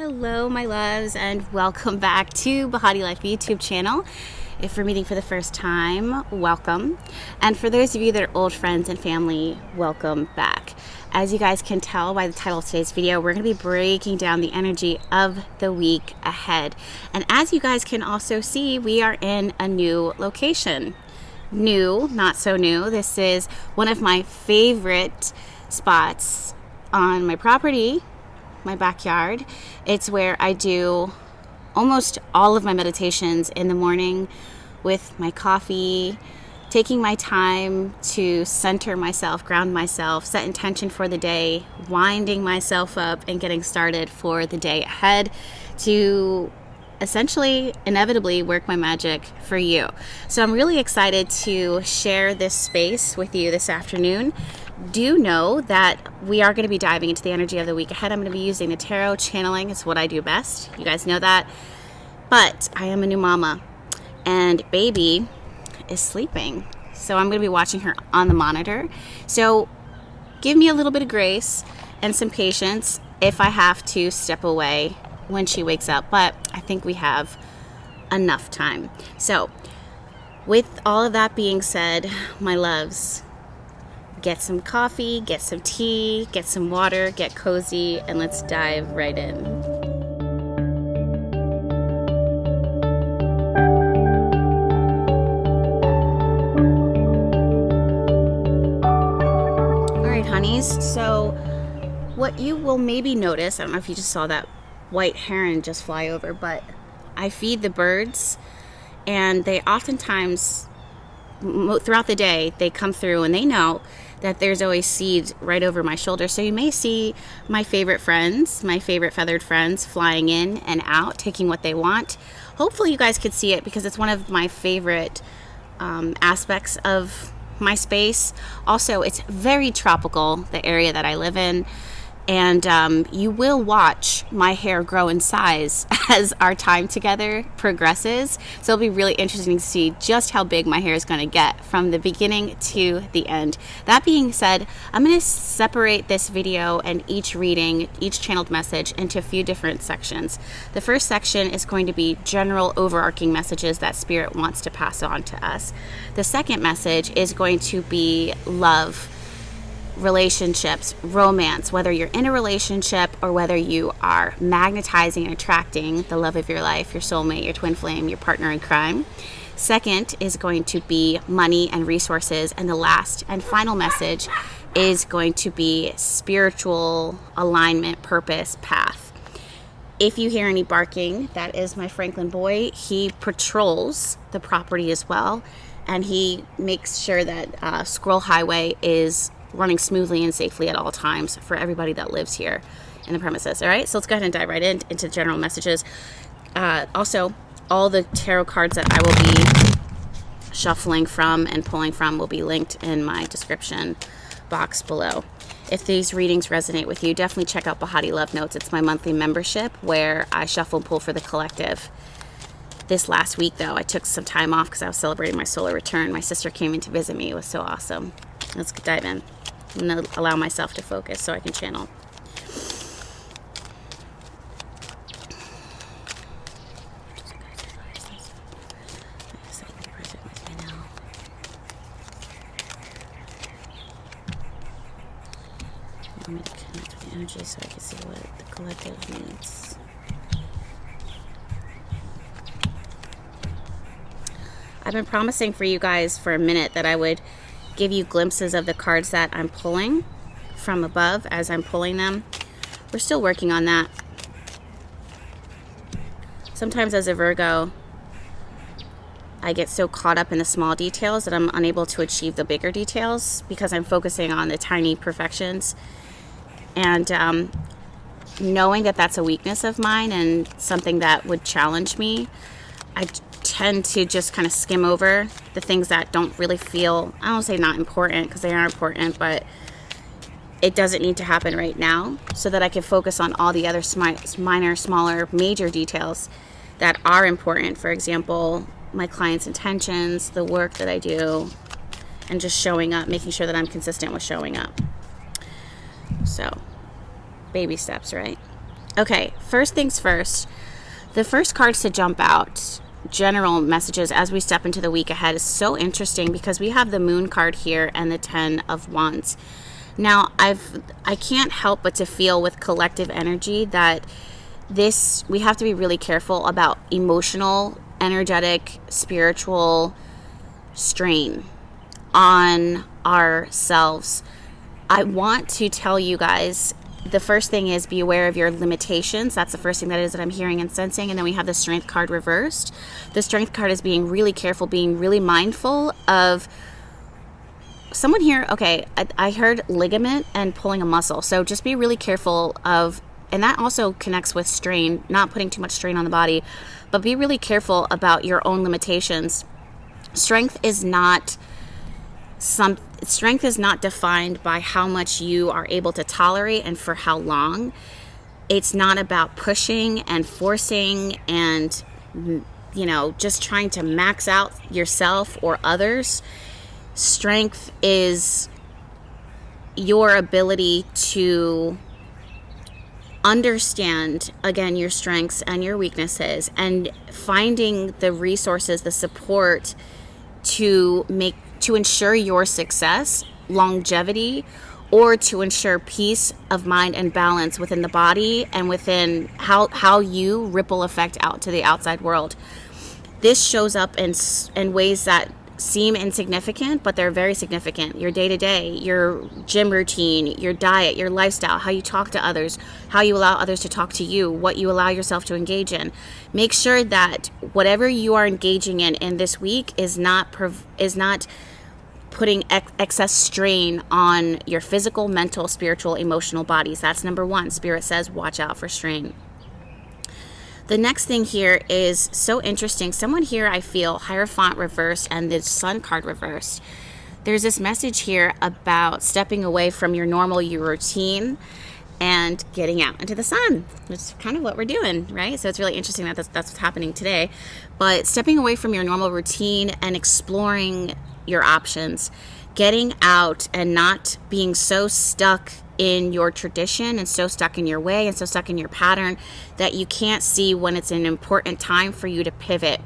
Hello my loves, and welcome back to BehatiLife YouTube channel. If we're meeting for the first time, welcome. And for those of you that are old friends and family, welcome back. As you guys can tell by the title of today's video, we're going to be breaking down the energy of the week ahead. And as you guys can also see, we are in a new location. New, not so new. This is one of my favorite spots on my property, my backyard. It's where I do almost all of my meditations in the morning with my coffee, taking my time to center myself, ground myself, set intention for the day, winding myself up and getting started for the day ahead to essentially, inevitably work my magic for you. So I'm really excited to share this space with you this afternoon. Do know that we are going to be diving into the energy of the week ahead. I'm going to be using the tarot channeling. It's what I do best. You guys know that. But I am a new mama and baby is sleeping. So I'm going to be watching her on the monitor. So give me a little bit of grace and some patience if I have to step away when she wakes up. But I think we have enough time. So with all of that being said, my loves, get some coffee, get some tea, get some water, get cozy, and let's dive right in. All right, honeys. So what you will maybe notice, I don't know if you just saw that white heron just fly over, but I feed the birds, and they oftentimes throughout the day they come through and they know that there's always seeds right over my shoulder. So you may see my favorite friends, my favorite feathered friends, flying in and out, taking what they want. Hopefully you guys could see it because it's one of my favorite aspects of my space. Also, it's very tropical, the area that I live in. And you will watch my hair grow in size as our time together progresses. So it'll be really interesting to see just how big my hair is going to get from the beginning to the end. That being said, I'm going to separate this video and each reading, each channeled message into a few different sections. The first section is going to be general overarching messages that Spirit wants to pass on to us. The second message is going to be love, relationships, romance, whether you're in a relationship or whether you are magnetizing and attracting the love of your life, your soulmate, your twin flame, your partner in crime. Second is going to be money and resources. And the last and final message is going to be spiritual alignment, purpose, path. If you hear any barking, that is my Franklin boy. He patrols the property as well, and he makes sure that Squirrel Highway is running smoothly and safely at all times for everybody that lives here in the premises. All right, so let's go ahead and dive right into general messages. Also, all the tarot cards that I will be shuffling from and pulling from will be linked in my description box below. If these readings resonate with you, definitely check out BehatiLove Notes. It's my monthly membership where I shuffle and pull for the collective. This last week, though, I took some time off because I was celebrating my solar return. My sister came in to visit me. It was so awesome. Let's dive in. I'm going to allow myself to focus so I can channel. Let me connect with the energy so I can see what the collective needs. I've been promising for you guys for a minute that I would give you glimpses of the cards that I'm pulling from above as I'm pulling them. We're still working on that. Sometimes as a Virgo, I get so caught up in the small details that I'm unable to achieve the bigger details because I'm focusing on the tiny perfections. And knowing that that's a weakness of mine and something that would challenge me, I tend to just kind of skim over the things that don't really feel, I don't say not important because they are important, but it doesn't need to happen right now so that I can focus on all the other minor, smaller, major details that are important. For example, my clients' intentions, the work that I do, and just showing up, making sure that I'm consistent with showing up. So, baby steps, right? Okay, first things first. The first cards to jump out, general messages as we step into the week ahead, is so interesting because we have the Moon card here and the 10 of Wands. Now, I can't help but to feel with collective energy that we have to be really careful about emotional, energetic, spiritual strain on ourselves. I want to tell you guys, the first thing is be aware of your limitations. That's the first thing that I'm hearing and sensing. And then we have the Strength card reversed. The Strength card is being really careful, being really mindful of someone here. Okay, I heard ligament and pulling a muscle. So just be really careful of, and that also connects with strain, not putting too much strain on the body, but be really careful about your own limitations. Strength is not defined by how much you are able to tolerate and for how long. It's not about pushing and forcing and, just trying to max out yourself or others. Strength is your ability to understand, again, your strengths and your weaknesses, and finding the resources, the support to ensure your success, longevity, or to ensure peace of mind and balance within the body and within how you ripple effect out to the outside world. This shows up in ways that seem insignificant, but they're very significant. Your day-to-day, your gym routine, your diet, your lifestyle, how you talk to others, how you allow others to talk to you, what you allow yourself to engage in. Make sure that whatever you are engaging in this week is not putting excess strain on your physical, mental, spiritual, emotional bodies. That's number one. Spirit says, watch out for strain. The next thing here is so interesting. Someone here, I feel, Hierophant reversed and the Sun card reversed. There's this message here about stepping away from your normal routine and getting out into the sun. It's kind of what we're doing, right? So it's really interesting that that's what's happening today. But stepping away from your normal routine and exploring your options, getting out and not being so stuck in your tradition and so stuck in your way and so stuck in your pattern that you can't see when it's an important time for you to pivot.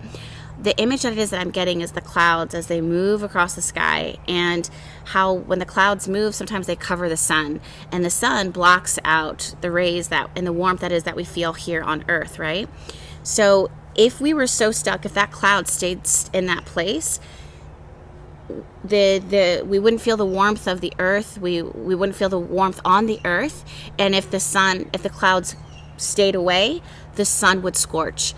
The image that it is that I'm getting is the clouds as they move across the sky, and how when the clouds move, sometimes they cover the sun, and the sun blocks out the rays that and the warmth that is that we feel here on Earth, right? So if we were so stuck, if that cloud stayed in that place, we wouldn't feel the warmth of the earth. We wouldn't feel the warmth on the earth. And if the clouds stayed away, the sun would scorch.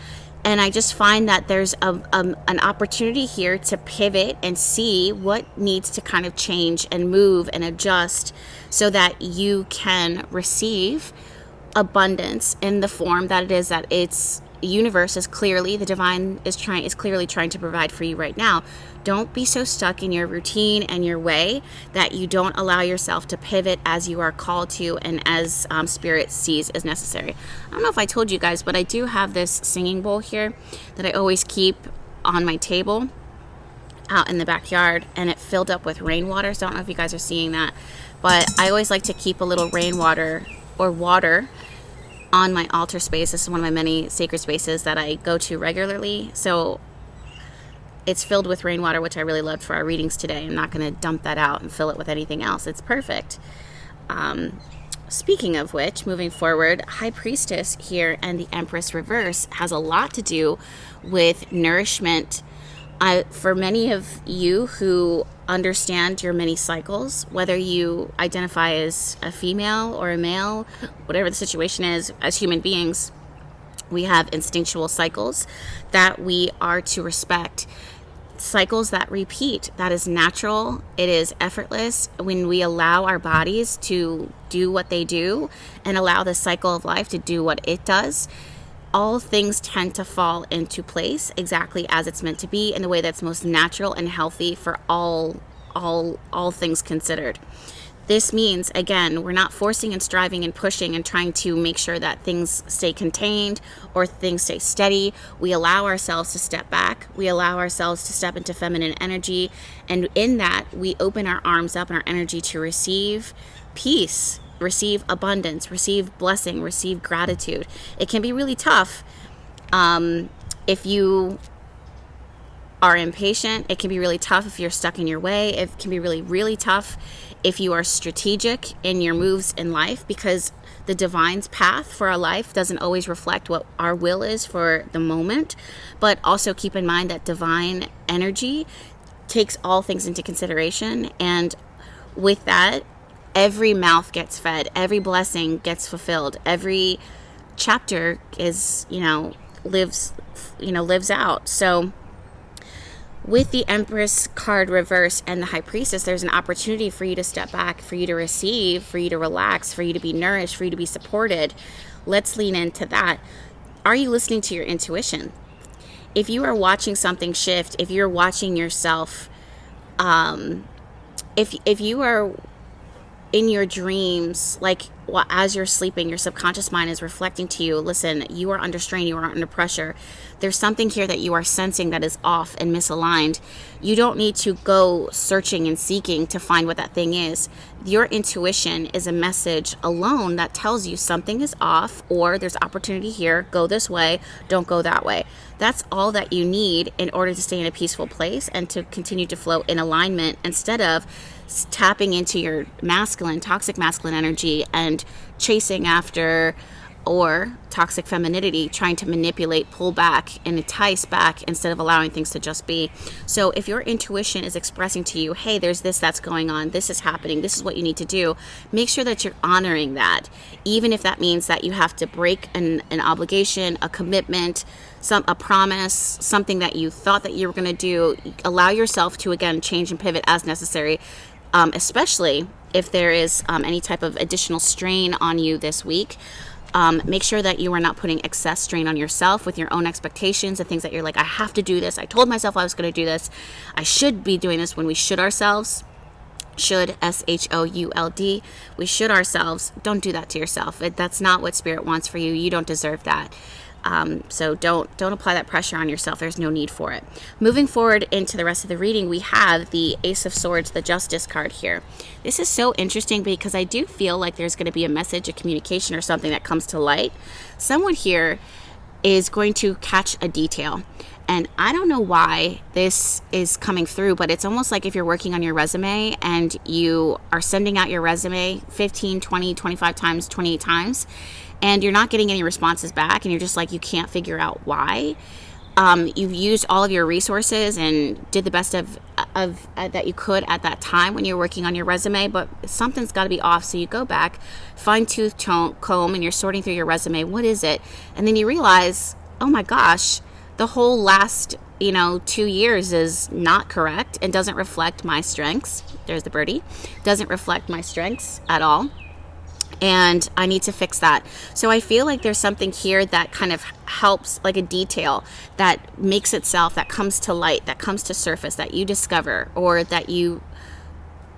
And I just find that there's an opportunity here to pivot and see what needs to kind of change and move and adjust so that you can receive abundance in the form that it is that it's universe is clearly, the divine is clearly trying to provide for you right now. Don't be so stuck in your routine and your way that you don't allow yourself to pivot as you are called to and as spirit sees as necessary. I don't know if I told you guys, but I do have this singing bowl here that I always keep on my table out in the backyard, and it filled up with rainwater. So I don't know if you guys are seeing that, but I always like to keep a little rainwater or water on my altar space. This is one of my many sacred spaces that I go to regularly. So it's filled with rainwater, which I really loved for our readings today. I'm not going to dump that out and fill it with anything else. It's perfect. Speaking of which, moving forward, High Priestess here and the Empress reverse has a lot to do with nourishment. For many of you who understand your many cycles, whether you identify as a female or a male, whatever the situation is, as human beings, we have instinctual cycles that we are to respect. Cycles that repeat. That is natural. It is effortless when we allow our bodies to do what they do and allow the cycle of life to do what it does. All things tend to fall into place exactly as it's meant to be in the way that's most natural and healthy for all things considered. This means, again, we're not forcing and striving and pushing and trying to make sure that things stay contained or things stay steady. We allow ourselves to step back. We allow ourselves to step into feminine energy. And in that, we open our arms up and our energy to receive peace, receive abundance, receive blessing, receive gratitude. It can be really tough if you are impatient. It can be really tough if you're stuck in your way. It can be really, really tough if you are strategic in your moves in life, because the divine's path for our life doesn't always reflect what our will is for the moment. But also keep in mind that divine energy takes all things into consideration. And with that, every mouth gets fed, every blessing gets fulfilled, every chapter is, lives out. So with the Empress card reverse and the High Priestess, there's an opportunity for you to step back, for you to receive, for you to relax, for you to be nourished, for you to be supported. Let's lean into that. Are you listening to your intuition? If you are watching something shift, if you're watching yourself, if you are in your dreams, like as you're sleeping, your subconscious mind is reflecting to you, listen, you are under strain, you are under pressure. There's something here that you are sensing that is off and misaligned. You don't need to go searching and seeking to find what that thing is. Your intuition is a message alone that tells you something is off, or there's opportunity here, go this way, don't go that way. That's all that you need in order to stay in a peaceful place and to continue to flow in alignment, instead of tapping into your masculine, toxic masculine energy and chasing after, or toxic femininity, trying to manipulate, pull back, and entice back instead of allowing things to just be. So if your intuition is expressing to you, hey, there's this that's going on, this is happening, this is what you need to do, make sure that you're honoring that, even if that means that you have to break an obligation, a commitment, a promise, something that you thought that you were going to do. Allow yourself to, again, change and pivot as necessary, especially if there is any type of additional strain on you this week. Make sure that you are not putting excess strain on yourself with your own expectations and things that you're like, I have to do this. I told myself I was going to do this. I should be doing this, when we should ourselves. Should, SHOULD. We should ourselves. Don't do that to yourself. That's not what Spirit wants for you. You don't deserve that. So don't apply that pressure on yourself. There's no need for it. Moving forward into the rest of the reading, we have the Ace of Swords, the Justice card here. This is so interesting because I do feel like there's going to be a message, a communication, or something that comes to light. Someone here is going to catch a detail. And I don't know why this is coming through, but it's almost like if you're working on your resume and you are sending out your resume 15, 20, 25 times, 28 times, and you're not getting any responses back, and you're just like, you can't figure out why. You've used all of your resources and did the best of that you could at that time when you're working on your resume, but something's got to be off. So you go back, fine-tooth comb, and you're sorting through your resume. What is it? And then you realize, oh my gosh, the whole last 2 years is not correct and doesn't reflect my strengths. There's the birdie. Doesn't reflect my strengths at all. And I need to fix that. So I feel like there's something here that kind of helps, like a detail that makes itself, that comes to light, that comes to surface, that you discover or that you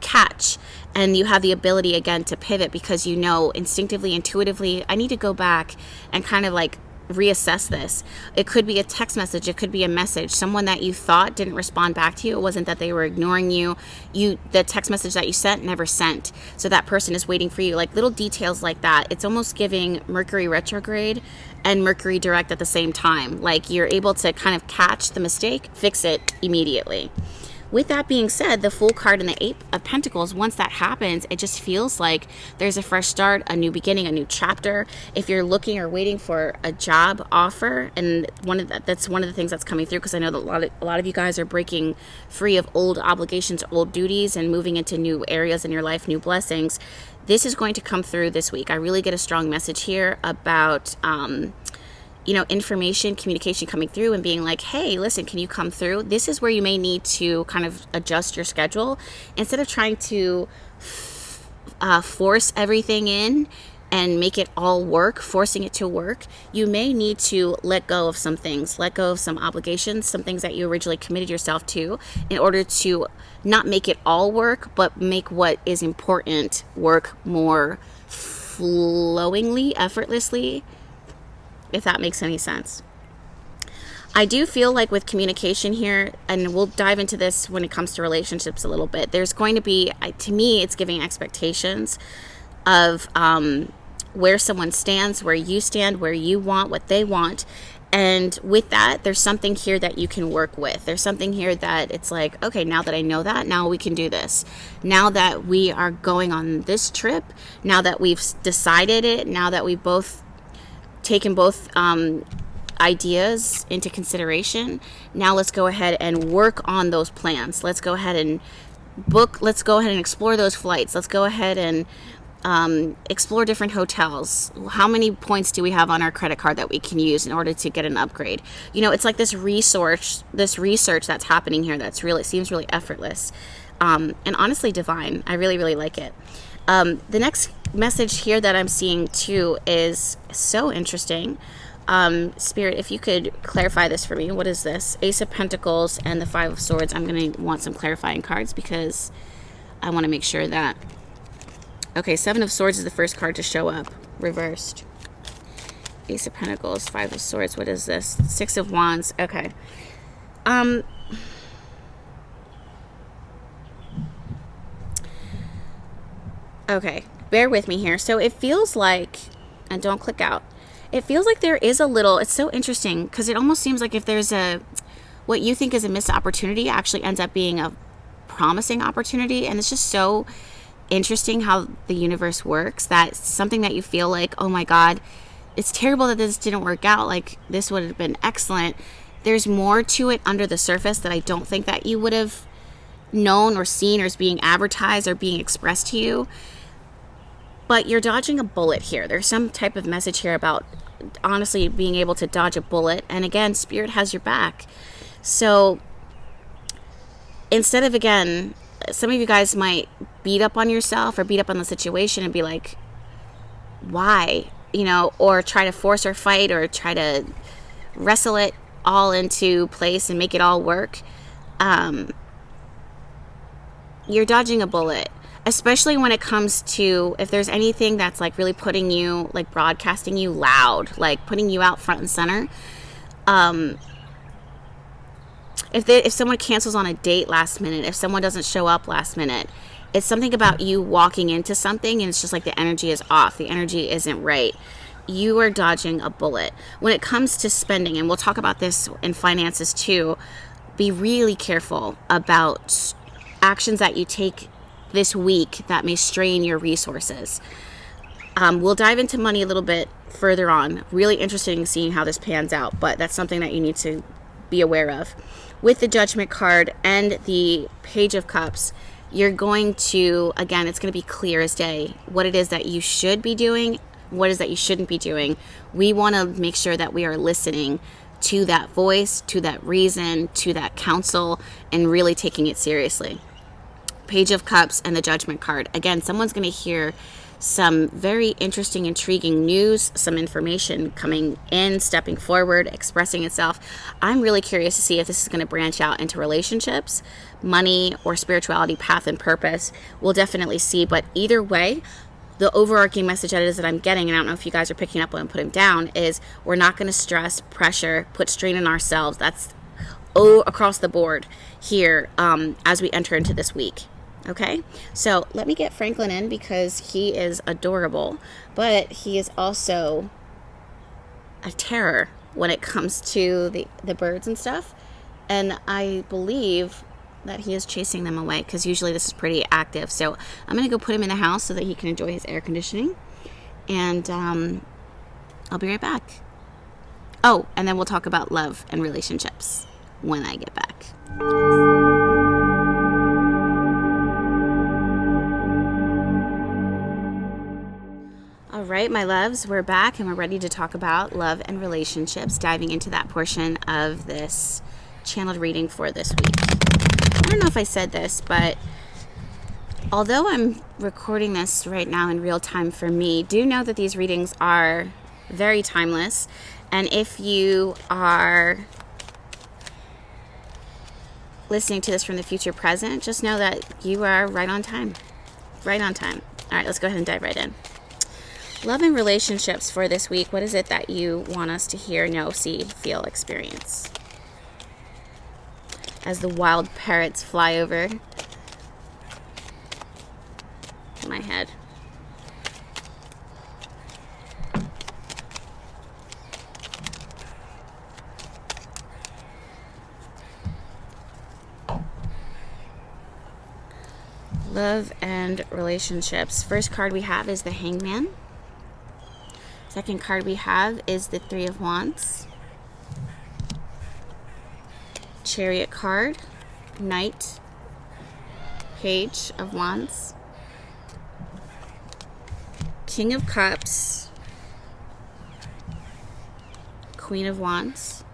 catch. And you have the ability, again, to pivot because you know instinctively, intuitively, I need to go back and kind of like reassess this. It could be a text message, it could be a message, someone that you thought didn't respond back to you. It wasn't that they were ignoring you. The text message that you sent never sent, so that person is waiting for you. Like little details like that. It's almost giving Mercury retrograde and Mercury direct at the same time. Like you're able to kind of catch the mistake, fix it immediately. With that being said, the Fool card and the Eight of Pentacles, once that happens, it just feels like there's a fresh start, a new beginning, a new chapter. If you're looking or waiting for a job offer, and that's one of the things that's coming through, because I know that a lot of you guys are breaking free of old obligations, old duties, and moving into new areas in your life, new blessings. This is going to come through this week. I really get a strong message here about information, communication coming through and being like, hey, listen, can you come through? This is where you may need to kind of adjust your schedule. Instead of trying to force everything in and make it all work, forcing it to work, you may need to let go of some things, let go of some obligations, some things that you originally committed yourself to, in order to not make it all work, but make what is important work more flowingly, effortlessly, if that makes any sense. I do feel like with communication here, and we'll dive into this when it comes to relationships a little bit, there's going to be, to me, it's giving expectations. of where someone stands, where you stand, where you want, what they want. And with that, there's something here that you can work with. There's something here that it's like, okay, now that I know that, now we can do this. Now that we are going on this trip, now that we've decided it, now that we've both taken both ideas into consideration, now let's go ahead and work on those plans. Let's go ahead and let's go ahead and explore those flights. Let's go ahead and explore different hotels. How many points do we have on our credit card that we can use in order to get an upgrade? You know, it's like this research that's happening here that's really, seems really effortless, and honestly divine. I really, really like it. The next message here that I'm seeing too is so interesting. Spirit, if you could clarify this for me. What is this? Ace of Pentacles and the Five of Swords. I'm going to want some clarifying cards because I want to make sure that... Okay, Seven of Swords is the first card to show up, reversed. Ace of Pentacles, Five of Swords. What is this? Six of Wands. Okay. Okay, bear with me here. So it feels like, and don't click out, it feels like there is a little, it's so interesting because it almost seems like if there's what you think is a missed opportunity actually ends up being a promising opportunity. And it's just so interesting how the universe works, that something that you feel like, oh my God, it's terrible that this didn't work out, like this would have been excellent. There's more to it under the surface that I don't think that you would have known or seen, or is being advertised or being expressed to you. But you're dodging a bullet here. There's some type of message here about honestly being able to dodge a bullet. And again, Spirit has your back. So instead of, again, some of you guys might beat up on yourself or beat up on the situation and be like, why? You know, or try to force or fight or try to wrestle it all into place and make it all work. You're dodging a bullet, especially when it comes to, if there's anything that's like really putting you, like broadcasting you loud, like putting you out front and center. If someone cancels on a date last minute, if someone doesn't show up last minute, it's something about you walking into something and it's just like the energy is off. The energy isn't right. You are dodging a bullet. When it comes to spending, and we'll talk about this in finances too, be really careful about actions that you take this week that may strain your resources. We'll dive into money a little bit further on. Really interested in seeing how this pans out, but that's something that you need to be aware of. With the Judgment card and the Page of Cups, you're going to, again, it's going to be clear as day what it is that you should be doing, what it is that you shouldn't be doing. We want to make sure that we are listening to that voice, to that reason, to that counsel, and really taking it seriously. Page of Cups and the Judgment card. Again, someone's going to hear some very interesting, intriguing news, some information coming in, stepping forward, expressing itself. I'm really curious to see if this is going to branch out into relationships, money, or spirituality, path, and purpose. We'll definitely see. But either way, the overarching message that it is that I'm getting, and I don't know if you guys are picking up what I'm putting down, is we're not going to stress, pressure, put strain on ourselves. That's across the board here as we enter into this week. Okay, so let me get Franklin in because he is adorable, but he is also a terror when it comes to the birds and stuff. And I believe that he is chasing them away because usually this is pretty active. So I'm going to go put him in the house so that he can enjoy his air conditioning. And I'll be right back. Oh, and then we'll talk about love and relationships when I get back. All right, my loves, we're back and we're ready to talk about love and relationships, diving into that portion of this channeled reading for this week. I don't know if I said this, but although I'm recording this right now in real time for me, do know that these readings are very timeless. And if you are listening to this from the future present, just know that you are right on time. Right on time. All right, let's go ahead and dive right in. Love and relationships for this week. What is it that you want us to hear, know, see, feel, experience? As the wild parrots fly over my head. Love and relationships. First card we have is the Hangman. Second card we have is the Three of Wands. Chariot card. Knight. Page of Wands. King of Cups. Queen of Wands.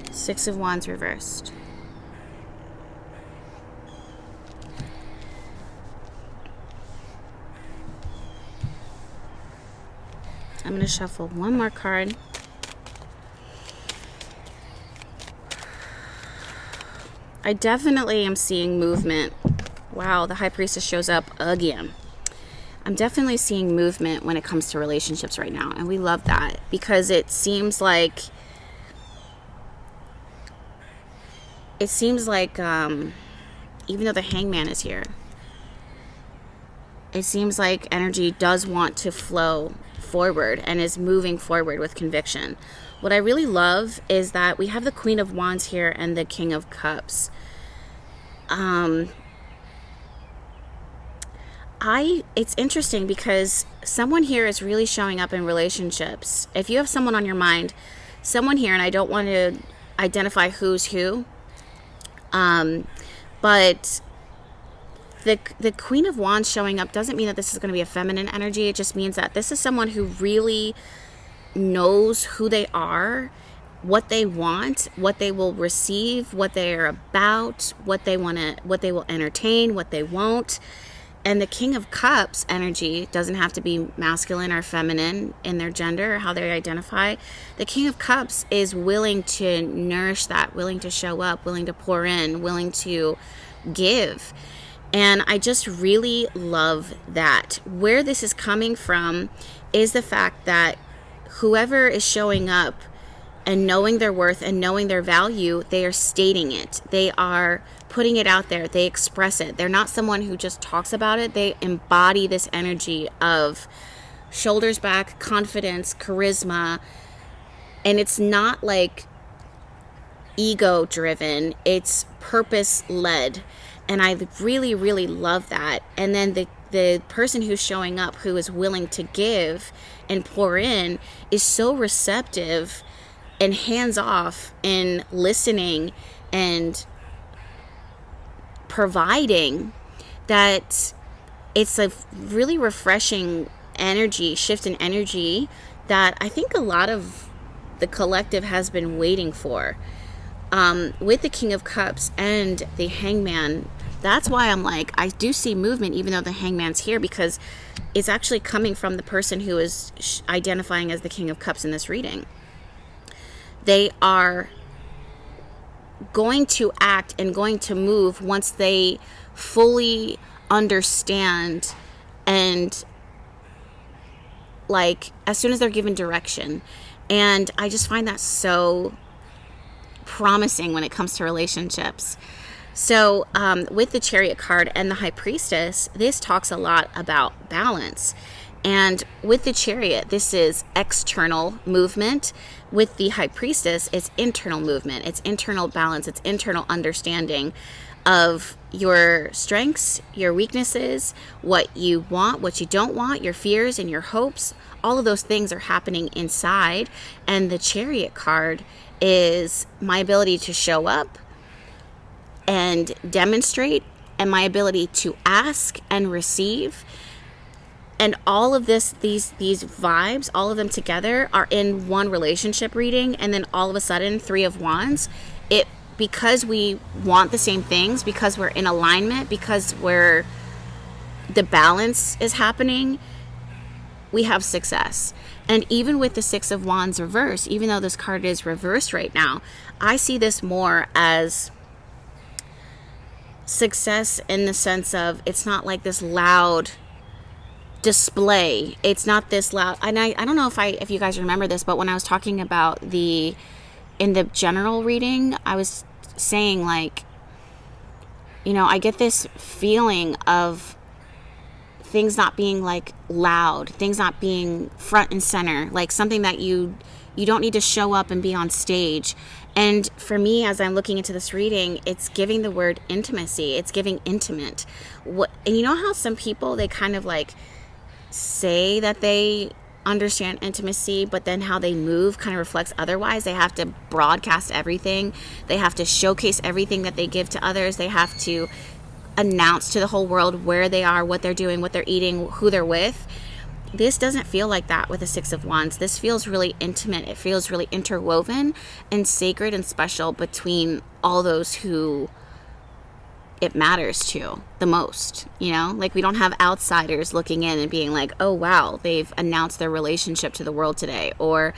Six of Wands reversed. I'm going to shuffle one more card. I definitely am seeing movement. Wow, the High Priestess shows up again. I'm definitely seeing movement when it comes to relationships right now. And we love that because it seems like even though the Hangman is here, it seems like energy does want to flow forward and is moving forward with conviction. What I really love is that we have the Queen of Wands here and the King of Cups. It's interesting because someone here is really showing up in relationships. If you have someone on your mind, someone here, and I don't want to identify who's who, but the Queen of Wands showing up doesn't mean that this is going to be a feminine energy. It just means that this is someone who really knows who they are, what they want, what they will receive, what they are about, what they will entertain, what they won't. And the King of Cups energy doesn't have to be masculine or feminine in their gender or how they identify. The King of Cups is willing to nourish that, willing to show up, willing to pour in, willing to give. And I just really love that. Where this is coming from is the fact that whoever is showing up and knowing their worth and knowing their value, they are stating it. They are putting it out there. They express it. They're not someone who just talks about it. They embody this energy of shoulders back, confidence, charisma. And it's not like ego driven. It's purpose led. And I really, really love that. And then the person who's showing up, who is willing to give and pour in, is so receptive and hands off in listening and providing that it's a really refreshing energy, shift in energy that I think a lot of the collective has been waiting for. With the King of Cups and the Hangman, that's why I'm like, I do see movement even though the Hangman's here, because it's actually coming from the person who is identifying as the King of Cups in this reading. They are going to act and going to move once they fully understand and like as soon as they're given direction. And I just find that so promising when it comes to relationships. So with the Chariot card and the High Priestess, this talks a lot about balance. And with the Chariot, this is external movement. With the High Priestess, it's internal movement. It's internal balance. It's internal understanding of your strengths, your weaknesses, what you want, what you don't want, your fears and your hopes. All of those things are happening inside. And the Chariot card is my ability to show up and demonstrate, and my ability to ask and receive. And all of these vibes, all of them together are in one relationship reading. And then all of a sudden, Three of Wands, because we want the same things, because we're in alignment, because the balance is happening, we have success. And even with the Six of Wands reversed, even though this card is reversed right now, I see this more as success in the sense of it's not like this loud display. It's not this loud. And I don't know if you guys remember this, but when I was talking about in the general reading, I was saying like, I get this feeling of things not being like loud, things not being front and center, like something that you don't need to show up and be on stage. And for me, as I'm looking into this reading, it's giving the word intimacy. It's giving intimate. And you know how some people, they kind of like say that they understand intimacy, but then how they move kind of reflects otherwise. They have to broadcast everything. They have to showcase everything that they give to others. They have to announce to the whole world where they are, what they're doing, what they're eating, who they're with. This doesn't feel like that with the Six of Wands. This feels really intimate. It feels really interwoven and sacred and special between all those who it matters to the most. You know, like we don't have outsiders looking in and being like, oh, wow, they've announced their relationship to the world today, or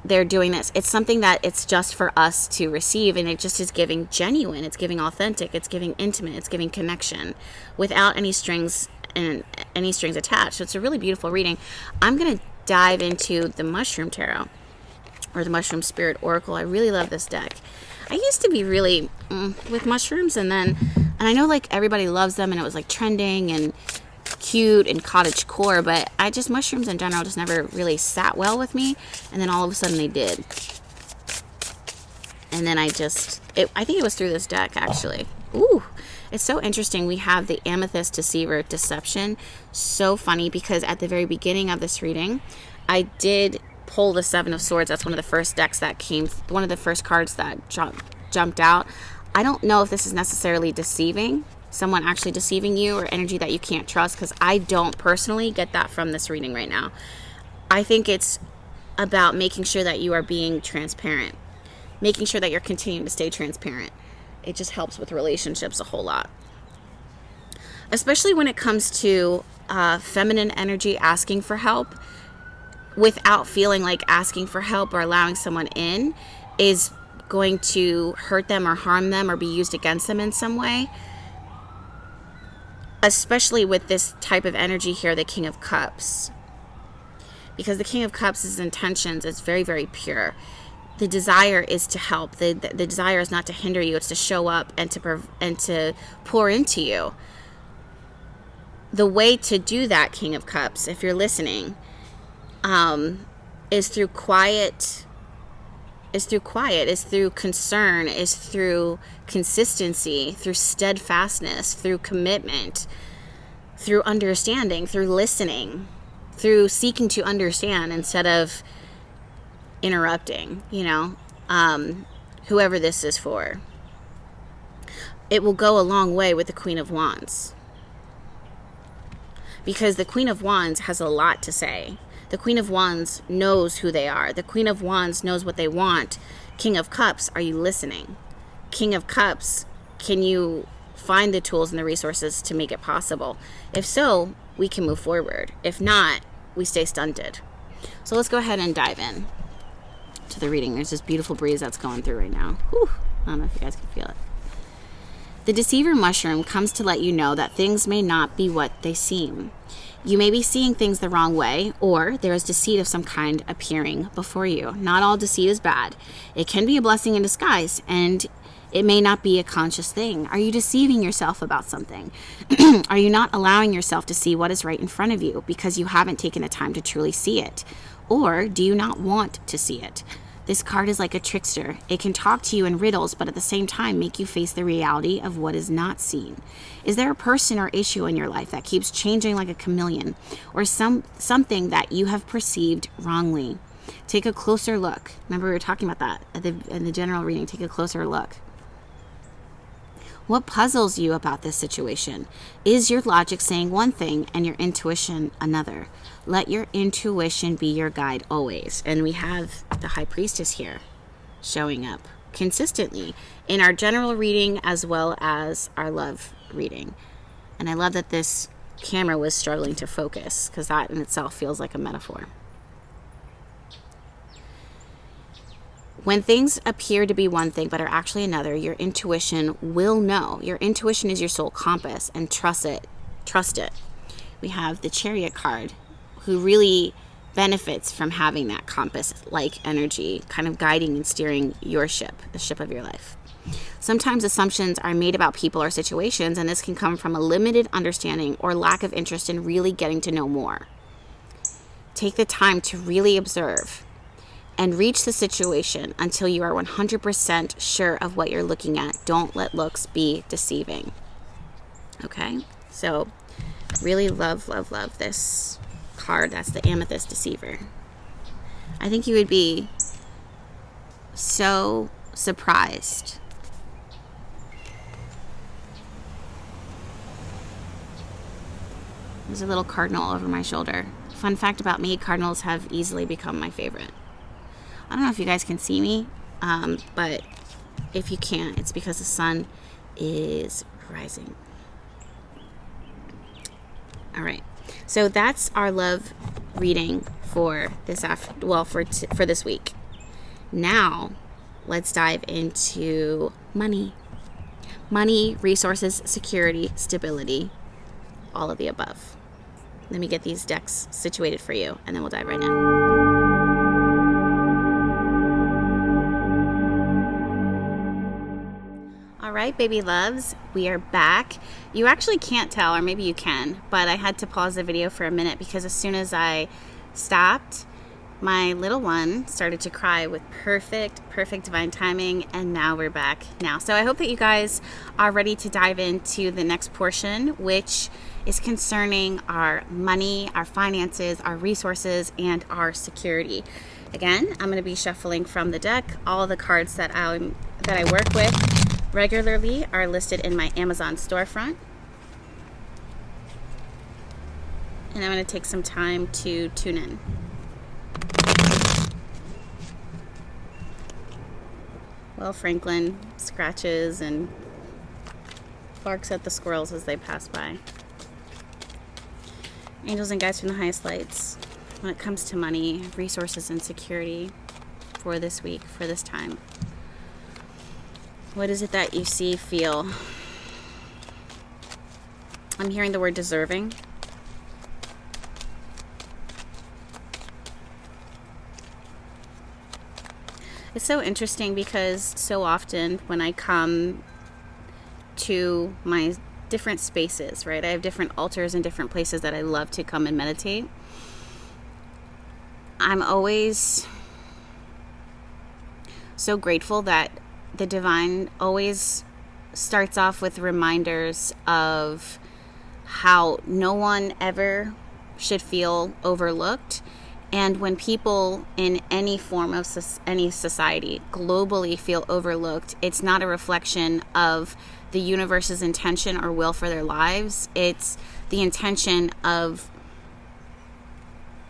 they're doing this. It's something that it's just for us to receive, and it just is giving genuine. It's giving authentic. It's giving intimate. It's giving connection without any strings attached. So it's a really beautiful reading. I'm going to dive into the Mushroom Tarot, or the Mushroom Spirit Oracle. I really love this deck. I used to be really with mushrooms, and I know like everybody loves them, and it was like trending and cute and cottage core, but mushrooms in general just never really sat well with me, and then all of a sudden they did. And then I think it was through this deck, actually. Ooh, it's so interesting. We have the Amethyst Deceiver Deception. So funny, because at the very beginning of this reading, I did pull the Seven of Swords. That's one of the first decks that came, one of the first cards that jumped out. I don't know if this is necessarily deceiving, someone actually deceiving you, or energy that you can't trust, because I don't personally get that from this reading right now. I think it's about making sure that you are being transparent, making sure that you're continuing to stay transparent. It just helps with relationships a whole lot, especially when it comes to feminine energy asking for help without feeling like asking for help or allowing someone in is going to hurt them or harm them or be used against them in some way. Especially with this type of energy here, the King of Cups. Because the King of Cups' intentions is very, very pure. The desire is to help. The desire is not to hinder you. It's to show up and to pour into you. The way to do that, King of Cups, if you're listening, is through quiet. Is through concern, is through consistency, through steadfastness, through commitment, through understanding, through listening, through seeking to understand instead of interrupting, whoever this is for. It will go a long way with the Queen of Wands, because the Queen of Wands has a lot to say. The Queen of Wands knows who they are. The Queen of Wands knows what they want. King of Cups, are you listening? King of Cups, can you find the tools and the resources to make it possible? If so, we can move forward. If not, we stay stunted. So let's go ahead and dive in to the reading. There's this beautiful breeze that's going through right now. Whew. I don't know if you guys can feel it. The Deceiver Mushroom comes to let you know that things may not be what they seem. You may be seeing things the wrong way, or there is deceit of some kind appearing before you. Not all deceit is bad. It can be a blessing in disguise, and it may not be a conscious thing. Are you deceiving yourself about something? Are you not allowing yourself to see what is right in front of you because you haven't taken the time to truly see it? Or do you not want to see it? This card is like a trickster. It can talk to you in riddles, but at the same time make you face the reality of what is not seen. Is there a person or issue in your life that keeps changing like a chameleon, or something that you have perceived wrongly? Take a closer look. Remember, we were talking about that in the general reading. Take a closer look. What puzzles you about this situation? Is your logic saying one thing and your intuition another? Let your intuition be your guide always. And we have the High Priestess here showing up consistently in our general reading as well as our love reading. And I love that this camera was struggling to focus, because that in itself feels like a metaphor. When things appear to be one thing but are actually another, your intuition will know. Your intuition is your soul compass, and trust it. Trust it. We have the Chariot card, who really benefits from having that compass-like energy kind of guiding and steering your ship, the ship of your life. Sometimes assumptions are made about people or situations, and this can come from a limited understanding or lack of interest in really getting to know more. Take the time to really observe and reach the situation until you are 100% sure of what you're looking at. Don't let looks be deceiving. Okay? So, really love this card. That's the Amethyst Deceiver. I think you would be so surprised. There's a little cardinal over my shoulder. Fun fact about me, cardinals have easily become my favorite. I don't know if you guys can see me, but if you can't, it's because the sun is rising. All right, so that's our love reading for this for this week. Now, let's dive into money. Money, resources, security, stability, all of the above. Let me get these decks situated for you, and then we'll dive right in. All right, baby loves, we are back. You actually can't tell, or maybe you can, but I had to pause the video for a minute because as soon as I stopped, my little one started to cry with perfect divine timing, and now we're back now. So I hope that you guys are ready to dive into the next portion, which is concerning our money, our finances, our resources, and our security. Again, I'm going to be shuffling from the deck. All the cards that I work with regularly are listed in my Amazon storefront. And I'm going to take some time to tune in. Well, Franklin scratches and barks at the squirrels as they pass by. Angels and guides from the highest lights. When it comes to money, resources, and security for this week, for this time. What is it that you see, feel? I'm hearing the word deserving. It's so interesting because so often when I come to my different spaces, right? I have different altars and different places that I love to come and meditate. I'm always so grateful that the divine always starts off with reminders of how no one ever should feel overlooked. And when people in any form of any society globally feel overlooked, it's not a reflection of the universe's intention or will for their lives. It's the intention of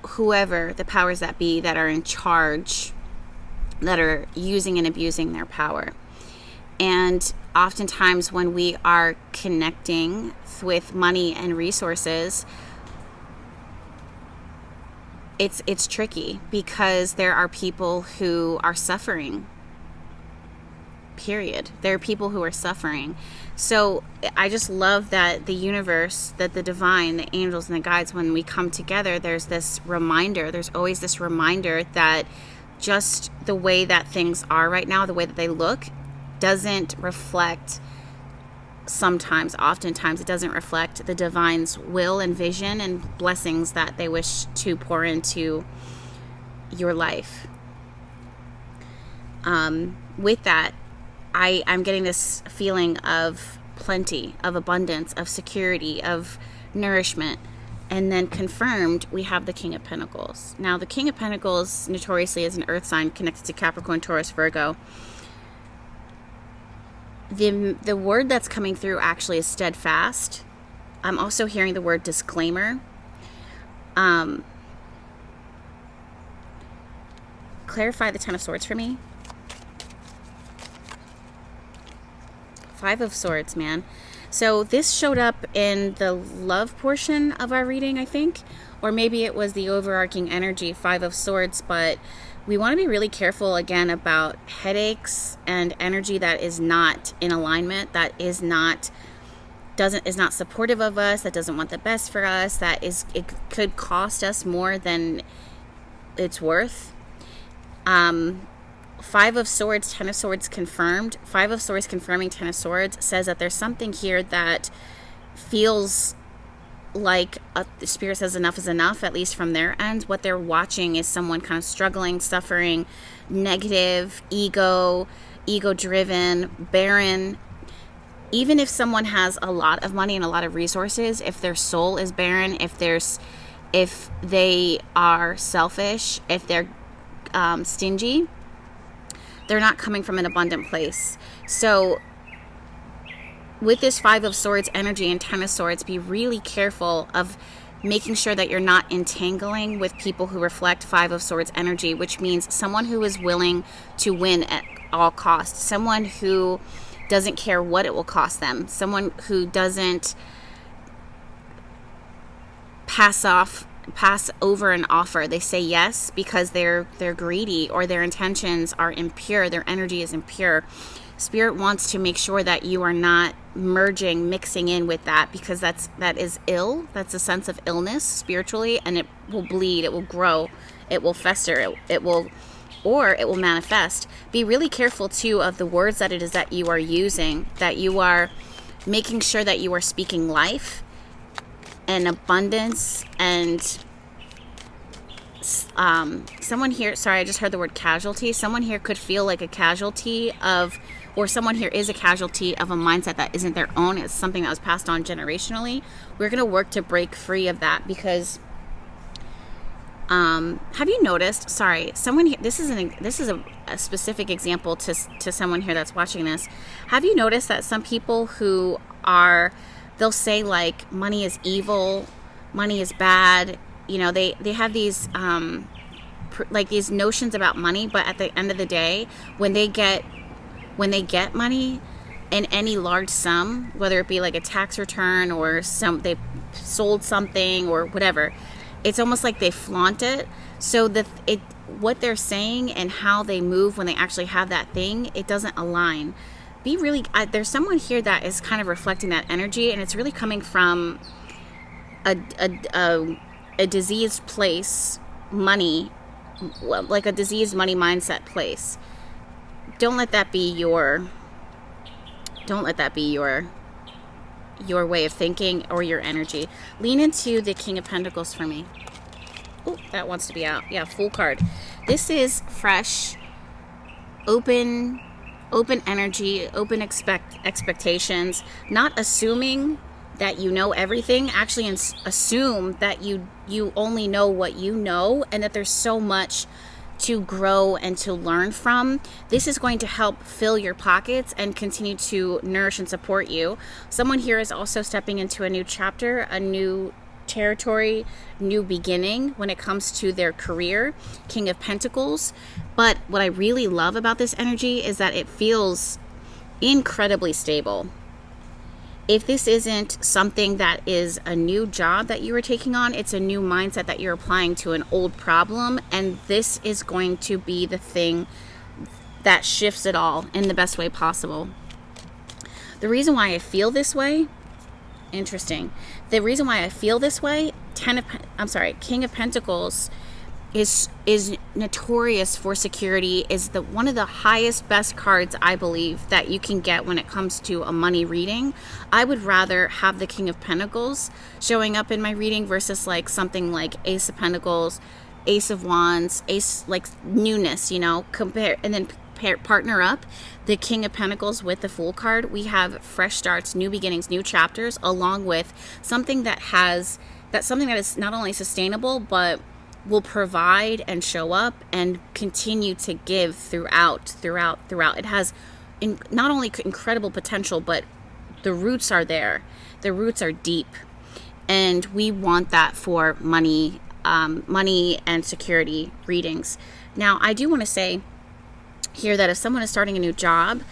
whoever the powers that be that are in charge, that are using and abusing their power. And oftentimes when we are connecting with money and resources, it's tricky because there are people who are suffering. Period. There are people who are suffering. So I just love that the universe, that the divine, the angels and the guides, when we come together, there's this reminder. There's always this reminder that just the way that things are right now, the way that they look, doesn't reflect oftentimes it doesn't reflect the divine's will and vision and blessings that they wish to pour into your life. With that, I'm getting this feeling of plenty, of abundance, of security, of nourishment. And then confirmed, we have the King of Pentacles. Now, the King of Pentacles notoriously is an earth sign connected to Capricorn, Taurus, Virgo. The word that's coming through actually is steadfast. I'm also hearing the word disclaimer. Clarify the Ten of Swords for me. Five of Swords, man. So this showed up in the love portion of our reading, I think. Or maybe it was the overarching energy, Five of Swords. But we want to be really careful, again, about headaches and energy that is not in alignment, that is not supportive of us, that doesn't want the best for us, it could cost us more than it's worth. Five of Swords, Ten of Swords confirmed. Five of Swords confirming Ten of Swords says that there's something here that feels like the Spirit says enough is enough, at least from their end. What they're watching is someone kind of struggling, suffering, negative, ego-driven, barren. Even if someone has a lot of money and a lot of resources, if their soul is barren, if they are selfish, if they're stingy, they're not coming from an abundant place. So with this Five of Swords energy and Ten of Swords, be really careful of making sure that you're not entangling with people who reflect Five of Swords energy, which means someone who is willing to win at all costs, someone who doesn't care what it will cost them, someone who doesn't pass over an offer. They say yes because they're greedy, or their intentions are impure, their energy is impure. Spirit wants to make sure that you are not mixing in with that, because that is ill. That's a sense of illness spiritually, and it will bleed, it will grow, it will fester, it will manifest. Be really careful too of the words that it is that you are using, that you are making sure that you are speaking life and abundance. And someone here, sorry, I just heard the word casualty. Someone here could feel like a casualty of, or someone here is a casualty of a mindset that isn't their own. It's something that was passed on generationally. We're going to work to break free of that, because have you noticed, sorry, someone here, this is a specific example to someone here that's watching this. Have you noticed that some people who they'll say like money is evil, money is bad, you know, they have these like these notions about money, but at the end of the day, when they get money in any large sum, whether it be like a tax return or they sold something or whatever, it's almost like they flaunt it. So what they're saying and how they move when they actually have that thing, it doesn't align. There's someone here that is kind of reflecting that energy, and it's really coming from a diseased place, money, like a diseased money mindset place. Don't let that be your way of thinking or your energy. Lean into the King of Pentacles for me. Oh, that wants to be out. Yeah, Fool card. This is fresh, open energy, open expectations, not assuming that you know everything. Actually assume that you only know what you know, and that there's so much to grow and to learn from. This is going to help fill your pockets and continue to nourish and support you. Someone here is also stepping into a new chapter, a new territory, new beginning when it comes to their career, King of Pentacles. But what I really love about this energy is that it feels incredibly stable. If this isn't something that is a new job that you are taking on, it's a new mindset that you're applying to an old problem, and this is going to be the thing that shifts it all in the best way possible. The reason why I feel this way, interesting. The reason why I feel this way, King of Pentacles is notorious for security, is one of the highest, best cards I believe that you can get when it comes to a money reading. I would rather have the King of Pentacles showing up in my reading versus like something like Ace of Pentacles, Ace of Wands, like newness, you know, partner up the King of Pentacles with the Fool card. We have fresh starts, new beginnings, new chapters, along with something that is not only sustainable, but will provide and show up and continue to give throughout. It has not only incredible potential, but the roots are there. The roots are deep, and we want that for money and security readings. Now, I do want to say here that if someone is starting a new job,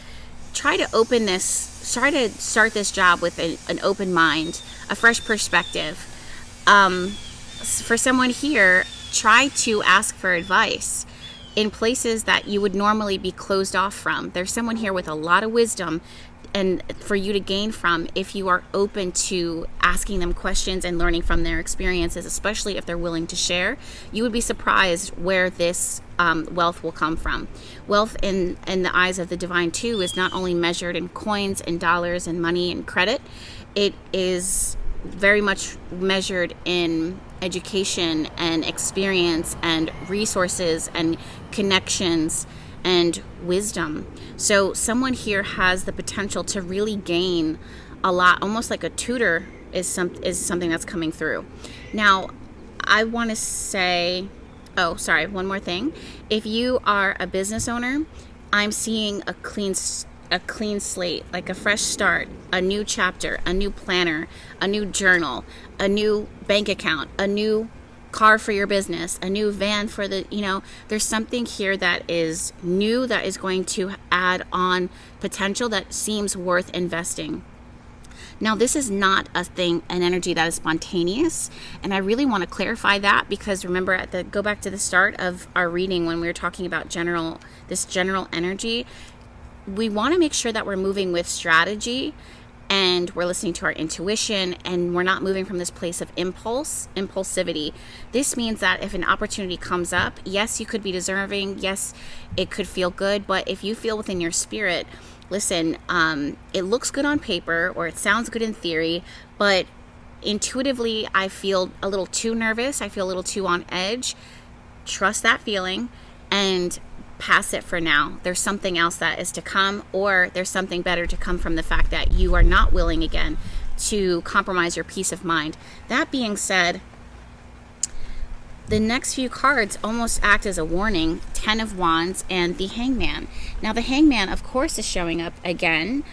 try to start this job with an open mind, a fresh perspective. For someone here, try to ask for advice in places that you would normally be closed off from. There's someone here with a lot of wisdom. and for you to gain from if you are open to asking them questions and learning from their experiences, especially if they're willing to share. You would be surprised where this wealth will come from. Wealth in the eyes of the divine too is not only measured in coins and dollars and money and credit. It is very much measured in education and experience and resources and connections and wisdom. So someone here has the potential to really gain a lot, almost like a tutor is something that's coming through. Now, I want to say, one more thing. If you are a business owner, I'm seeing a clean slate, like a fresh start, a new chapter, a new planner, a new journal, a new bank account, a new car for your business, a new van for there's something here that is new, that is going to add on potential that seems worth investing. Now, this is not an energy that is spontaneous, and I really want to clarify that, because remember, go back to the start of our reading when we were talking about this general energy. We want to make sure that we're moving with strategy, and we're listening to our intuition, and we're not moving from this place of impulsivity. This means that if an opportunity comes up, yes, you could be deserving. Yes, it could feel good. But if you feel within your spirit, listen, it looks good on paper, or it sounds good in theory, but intuitively, I feel a little too nervous. I feel a little too on edge. Trust that feeling and pass it for now. There's something else that is to come, or there's something better to come from the fact that you are not willing again to compromise your peace of mind. That being said, the next few cards almost act as a warning. 10 of Wands and the Hangman. Now, the Hangman, of course, is showing up again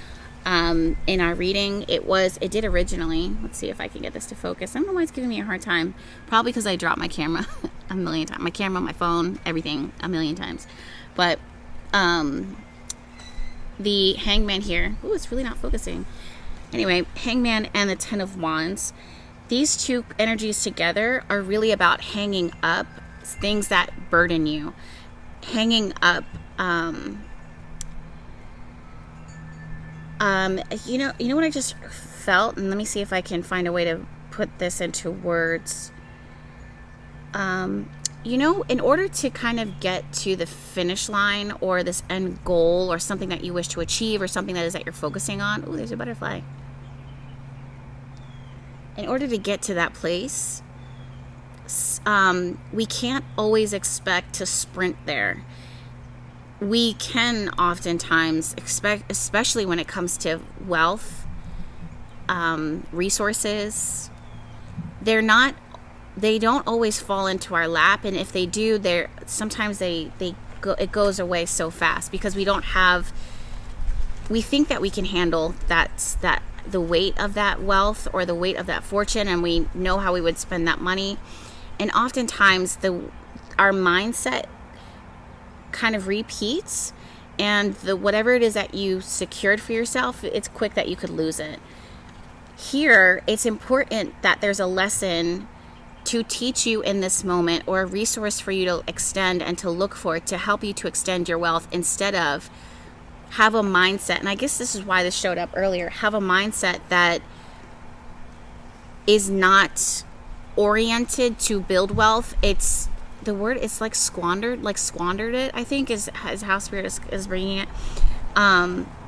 in our reading. It did originally. Let's see if I can get this to focus. I don't know why it's giving me a hard time. Probably because I dropped my camera a million times. My camera, my phone, everything a million times. But the Hangman here, it's really not focusing. Anyway, Hangman and the 10 of Wands, these two energies together are really about hanging up things that burden you. Hanging up, you know what I just felt? And let me see if I can find a way to put this into words. In order to kind of get to the finish line, or this end goal, or something that you wish to achieve, or something that you're focusing on. Oh, there's a butterfly. In order to get to that place, we can't always expect to sprint there. We can oftentimes expect, especially when it comes to wealth, resources, they don't always fall into our lap, and if they do, sometimes it goes away so fast, because we think that we can handle the weight of that wealth, or the weight of that fortune, and we know how we would spend that money. And oftentimes our mindset kind of repeats, and whatever it is that you secured for yourself, it's quick that you could lose it. Here, it's important that there's a lesson to teach you in this moment, or a resource for you to extend and to look for, to help you to extend your wealth, instead of have a mindset. And I guess this is why this showed up earlier. Have a mindset that is not oriented to build wealth. It's like squandered it, I think is how Spirit is bringing it.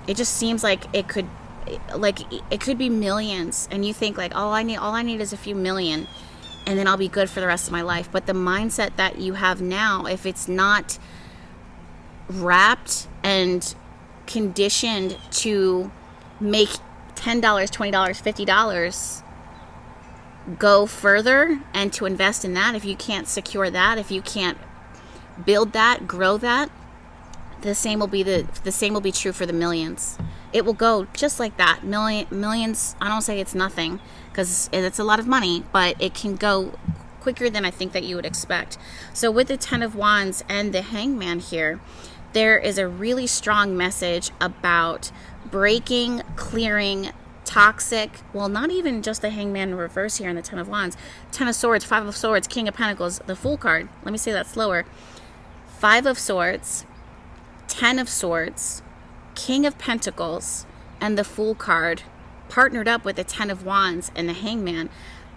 It just seems like it could be millions, and you think like, all I need is a few million, and then I'll be good for the rest of my life. But the mindset that you have now, if it's not wrapped and conditioned to make $10, $20, $50 go further, and to invest in that, if you can't secure that, if you can't build that, grow that, the same will be true for the millions. It will go just like that. Millions, I don't say it's nothing, because it's a lot of money, but it can go quicker than I think that you would expect. So with the 10 of Wands and the Hangman here, there is a really strong message about breaking, clearing toxic, not even just the Hangman in reverse here in the 10 of Wands, 10 of Swords, 5 of Swords, King of Pentacles, the Fool card. Let me say that slower. 5 of Swords, 10 of Swords, King of Pentacles, and the Fool card partnered up with the Ten of Wands and the Hangman,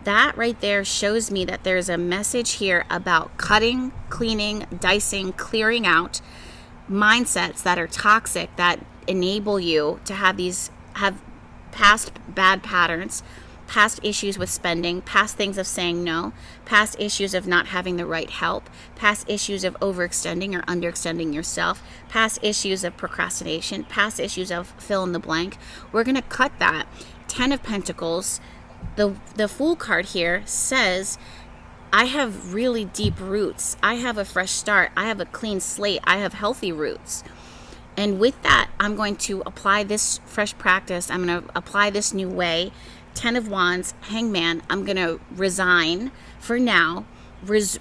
that right there shows me that there's a message here about cutting, cleaning, dicing, clearing out mindsets that are toxic, that enable you to have past bad patterns, past issues with spending, past things of saying no, past issues of not having the right help, past issues of overextending or underextending yourself, past issues of procrastination, past issues of fill in the blank. We're going to cut that. 10 of Pentacles, the Fool card here says, I have really deep roots. I have a fresh start. I have a clean slate. I have healthy roots. And with that, I'm going to apply this fresh practice. I'm going to apply this new way. 10 of Wands, Hangman, I'm going to resign for now,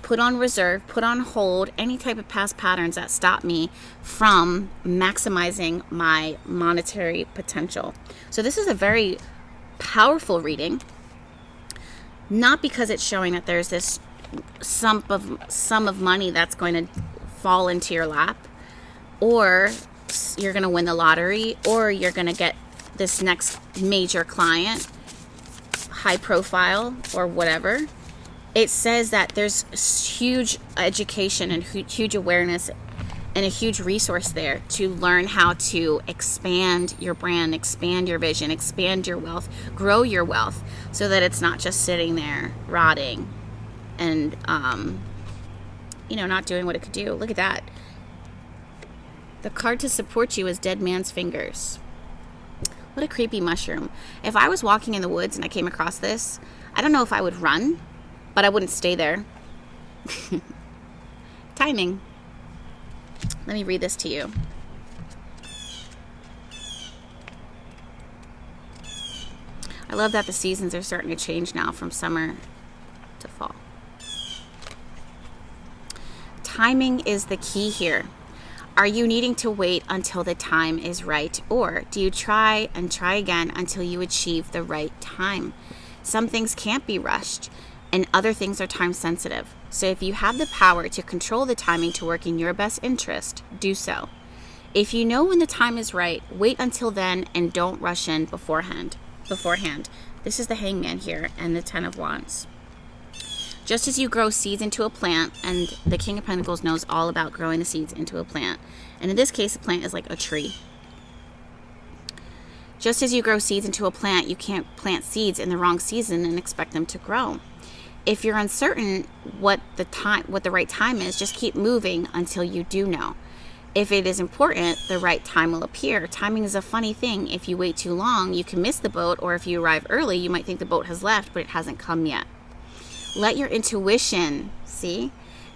put on reserve, put on hold any type of past patterns that stop me from maximizing my monetary potential. So this is a very powerful reading, not because it's showing that there's this sum of money that's going to fall into your lap, or you're going to win the lottery, or you're going to get this next major client, high profile or whatever. It says that there's huge education and huge awareness and a huge resource there to learn how to expand your brand, expand your vision, expand your wealth, grow your wealth, so that it's not just sitting there rotting and not doing what it could do. Look at that. The card to support you is Dead Man's Fingers. What a creepy mushroom. If I was walking in the woods and I came across this, I don't know if I would run, but I wouldn't stay there. Timing. Let me read this to you. I love that the seasons are starting to change now from summer to fall. Timing is the key here. Are you needing to wait until the time is right? Or do you try and try again until you achieve the right time? Some things can't be rushed, and other things are time sensitive. So if you have the power to control the timing to work in your best interest, do so. If you know when the time is right, wait until then and don't rush in beforehand. This is the Hangman here and the 10 of Wands. Just as you grow seeds into a plant, and the King of Pentacles knows all about growing the seeds into a plant. And in this case, a plant is like a tree. Just as you grow seeds into a plant, you can't plant seeds in the wrong season and expect them to grow. If you're uncertain what the right time is, just keep moving until you do know. If it is important, the right time will appear. Timing is a funny thing. If you wait too long, you can miss the boat, or if you arrive early, you might think the boat has left, but it hasn't come yet. Let your intuition,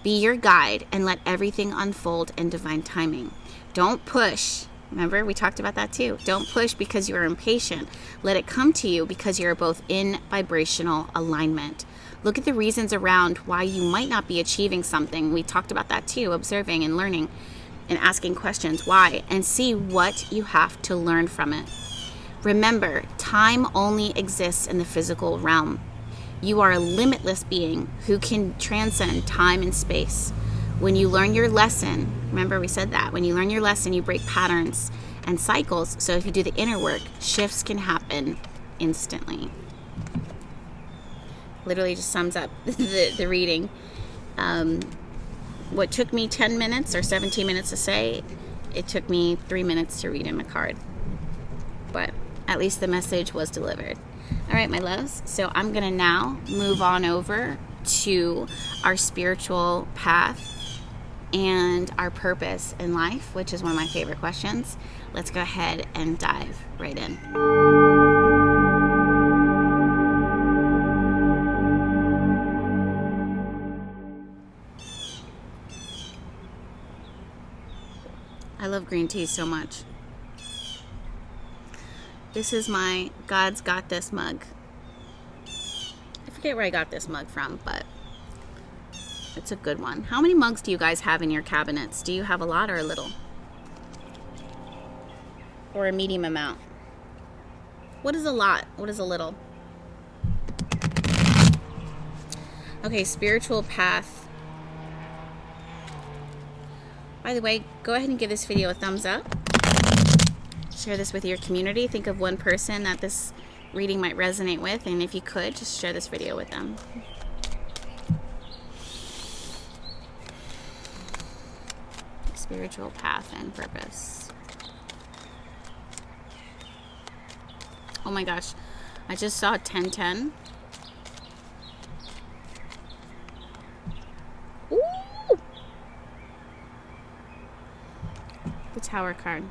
be your guide, and let everything unfold in divine timing. Don't push. Remember, we talked about that too. Don't push because you're impatient. Let it come to you because you're both in vibrational alignment. Look at the reasons around why you might not be achieving something. We talked about that too, observing and learning and asking questions, why, and see what you have to learn from it. Remember, time only exists in the physical realm. You are a limitless being who can transcend time and space. When you learn your lesson, remember we said that, when you learn your lesson, you break patterns and cycles. So if you do the inner work, shifts can happen instantly. Literally just sums up the reading. What took me 10 minutes or 17 minutes to say, it took me 3 minutes to read in a card. But at least the message was delivered. All right, my loves. So I'm going to now move on over to our spiritual path and our purpose in life, which is one of my favorite questions. Let's go ahead and dive right in. I love green tea so much. This is my God's Got This mug. I forget where I got this mug from, but it's a good one. How many mugs do you guys have in your cabinets? Do you have a lot or a little? Or a medium amount? What is a lot? What is a little? Okay, spiritual path. By the way, go ahead and give this video a thumbs up. Share this with your community. Think of one person that this reading might resonate with, and if you could, just share this video with them. Spiritual path and purpose. Oh my gosh, I just saw 1010. Ooh! The Tower card.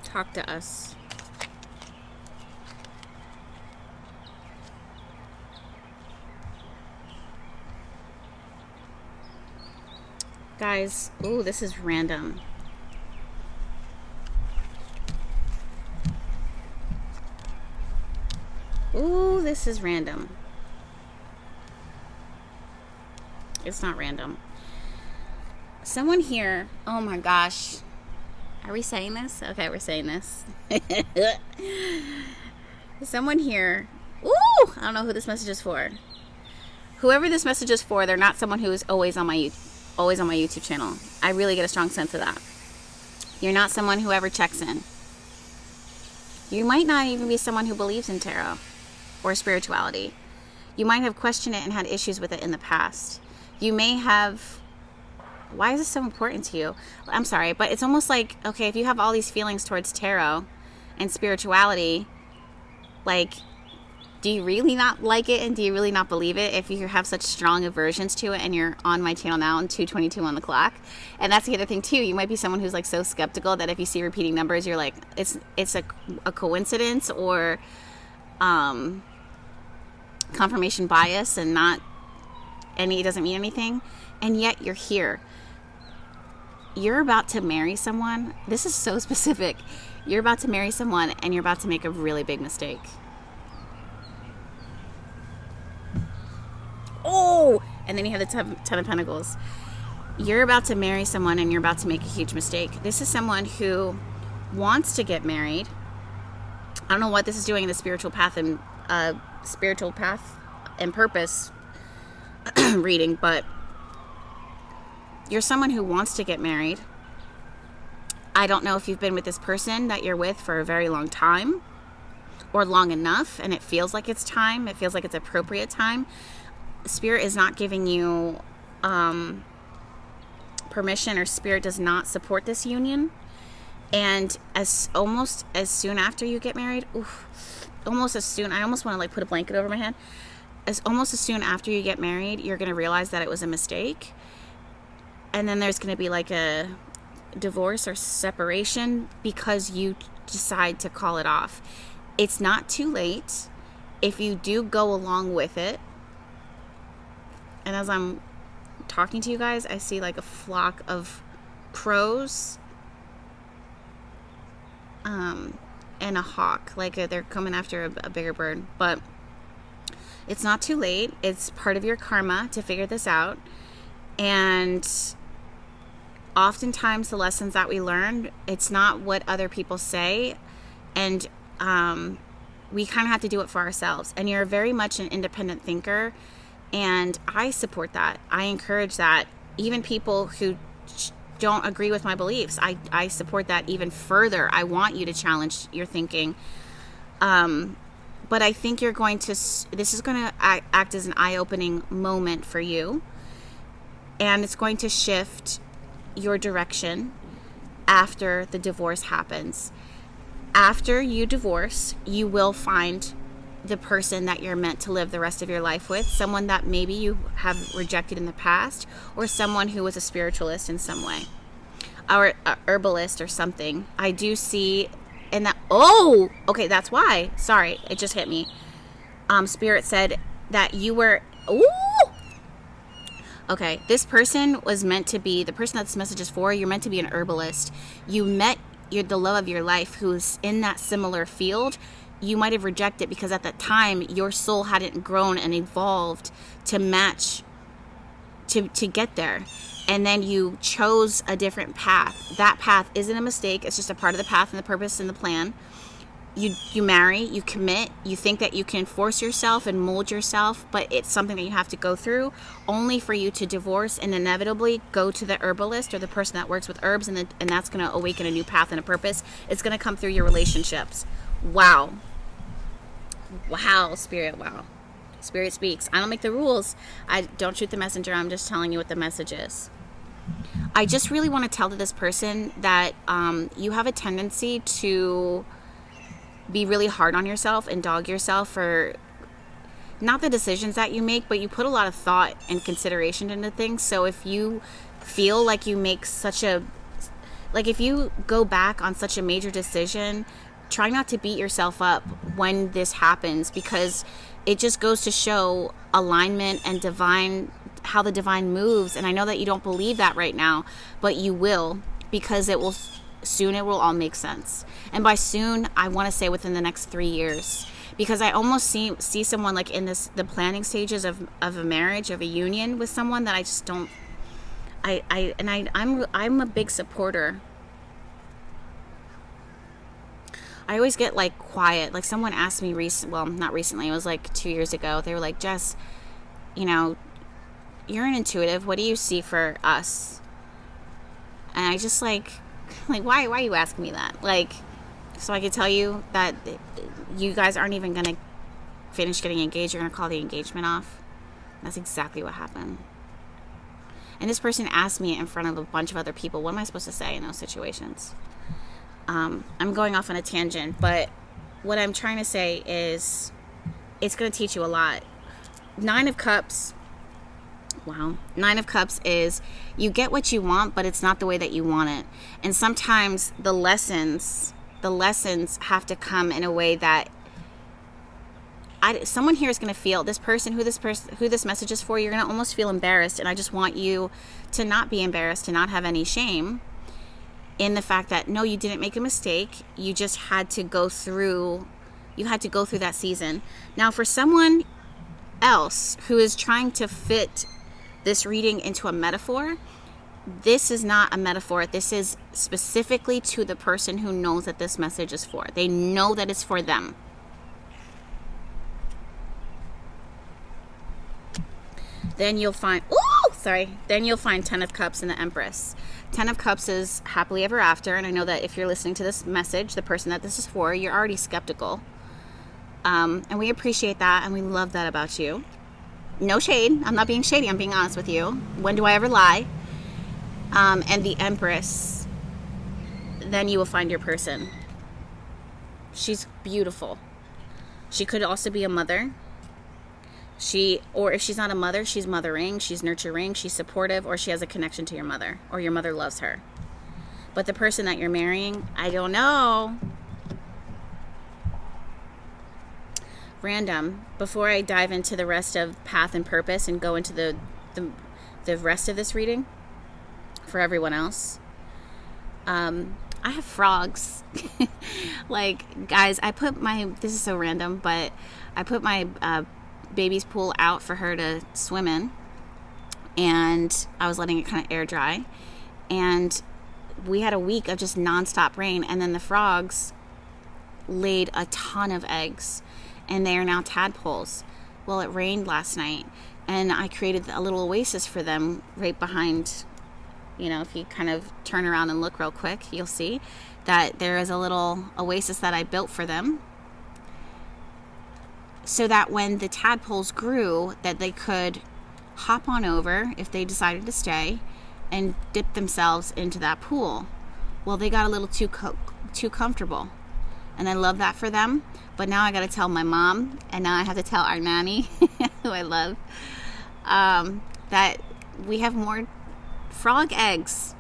Talk to us. Guys, ooh, this is random. Ooh, this is random. It's not random. Someone here, oh my gosh. Are we saying this? Okay, we're saying this. Someone here, ooh, I don't know who this message is for. Whoever this message is for, they're not someone who is always on my YouTube channel. I really get a strong sense of that. You're not someone who ever checks in. You might not even be someone who believes in tarot or spirituality. You might have questioned it and had issues with it in the past. You may have... Why is this so important to you? I'm sorry, but it's almost like, okay, if you have all these feelings towards tarot and spirituality, like, do you really not like it and do you really not believe it if you have such strong aversions to it and you're on my channel now and 2:22 on the clock? And that's the other thing too. You might be someone who's like so skeptical that if you see repeating numbers, you're like, it's a coincidence or confirmation bias and not it doesn't mean anything. And yet you're here. You're about to marry someone. This is so specific. You're about to marry someone and you're about to make a really big mistake. Oh, and then you have the Ten of Pentacles. You're about to marry someone and you're about to make a huge mistake. This is someone who wants to get married. I don't know what this is doing in the spiritual path and purpose reading, but you're someone who wants to get married. I don't know if you've been with this person that you're with for a very long time or long enough and it feels like it's time. It feels like it's appropriate time. Spirit is not giving you permission, or Spirit does not support this union. And almost as soon after you get married, I almost want to like put a blanket over my head. Almost as soon after you get married, you're going to realize that it was a mistake. And then there's going to be like a divorce or separation because you decide to call it off. It's not too late if you do go along with it. And as I'm talking to you guys, I see like a flock of crows and a hawk. Like they're coming after a bigger bird. But it's not too late. It's part of your karma to figure this out. And oftentimes the lessons that we learn, it's not what other people say. And we kind of have to do it for ourselves. And you're very much an independent thinker. And I support that. I encourage that. Even people who don't agree with my beliefs, I support that even further. I want you to challenge your thinking. But I think you're going to, this is going to act as an eye-opening moment for you. And it's going to shift your direction after the divorce happens. After you divorce, you will find the person that you're meant to live the rest of your life with, someone that maybe you have rejected in the past, or someone who was a spiritualist in some way, or a herbalist or something. I do see in that, oh, okay, that's why. Sorry, it just hit me. Spirit said that you were, ooh, okay, this person was meant to be, the person that this message is for, you're meant to be an herbalist. You met the love of your life who's in that similar field. You might have rejected because at that time your soul hadn't grown and evolved to match to get there. And then you chose a different path. That path isn't a mistake. It's just a part of the path and the purpose and the plan. you marry, you commit, you think that you can force yourself and mold yourself, but it's something that you have to go through, only for you to divorce and inevitably go to the herbalist or the person that works with herbs, and that's going to awaken a new path and a purpose. It's going to come through your relationships. Wow, Spirit, wow. Spirit speaks. I don't make the rules. I don't shoot the messenger. I'm just telling you what the message is. I just really want to tell to this person that you have a tendency to be really hard on yourself and dog yourself for not the decisions that you make, but you put a lot of thought and consideration into things. So if you feel like you make if you go back on such a major decision, try not to beat yourself up when this happens, because it just goes to show alignment and how the divine moves. And I know that you don't believe that right now, but you will, because it will all make sense. And by soon, I want to say within the next 3 years, because I almost see someone like in the planning stages of a marriage, of a union with someone that I just don't. I'm a big supporter. I always get like quiet. Like someone asked me not recently, it was like 2 years ago. They were like, Jess, you're an intuitive. What do you see for us? And I just like why are you asking me that? Like, so I could tell you that you guys aren't even going to finish getting engaged. You're going to call the engagement off. That's exactly what happened. And this person asked me in front of a bunch of other people, what am I supposed to say in those situations? I'm going off on a tangent, but what I'm trying to say is it's going to teach you a lot. 9 of Cups. Wow. 9 of Cups is you get what you want, but it's not the way that you want it. And sometimes the lessons have to come in a way that someone here is going to feel, this person, who this message is for, you're going to almost feel embarrassed. And I just want you to not be embarrassed, to not have any shame in the fact that, no, you didn't make a mistake. You just had to go through that season. Now, for someone else who is trying to fit this reading into a metaphor, this is not a metaphor. This is specifically to the person who knows that this message is for. They know that it's for them. Then you'll find 10 of Cups and the Empress. 10 of Cups is happily ever after, and I know that if you're listening to this message, the person that this is for, you're already skeptical. And we appreciate that, and we love that about you. No shade. I'm not being shady. I'm being honest with you. When do I ever lie? And the Empress, then you will find your person. She's beautiful. She could also be a mother. Or if she's not a mother, she's mothering, she's nurturing, she's supportive, or she has a connection to your mother, or your mother loves her. But the person that you're marrying, I don't know. Random. Before I dive into the rest of path and purpose and go into the rest of this reading for everyone else, I have frogs. Like, guys, this is so random, but I put my baby's pool out for her to swim in, and I was letting it kind of air dry, and we had a week of just nonstop rain, and then the frogs laid a ton of eggs, and they are now tadpoles. Well, it rained last night, and I created a little oasis for them right behind, if you kind of turn around and look real quick, you'll see that there is a little oasis that I built for them, so that when the tadpoles grew, that they could hop on over if they decided to stay and dip themselves into that pool. Well, they got a little too comfortable, and I love that for them. But now I got to tell my mom, and now I have to tell our nanny, who I love, that we have more frog eggs,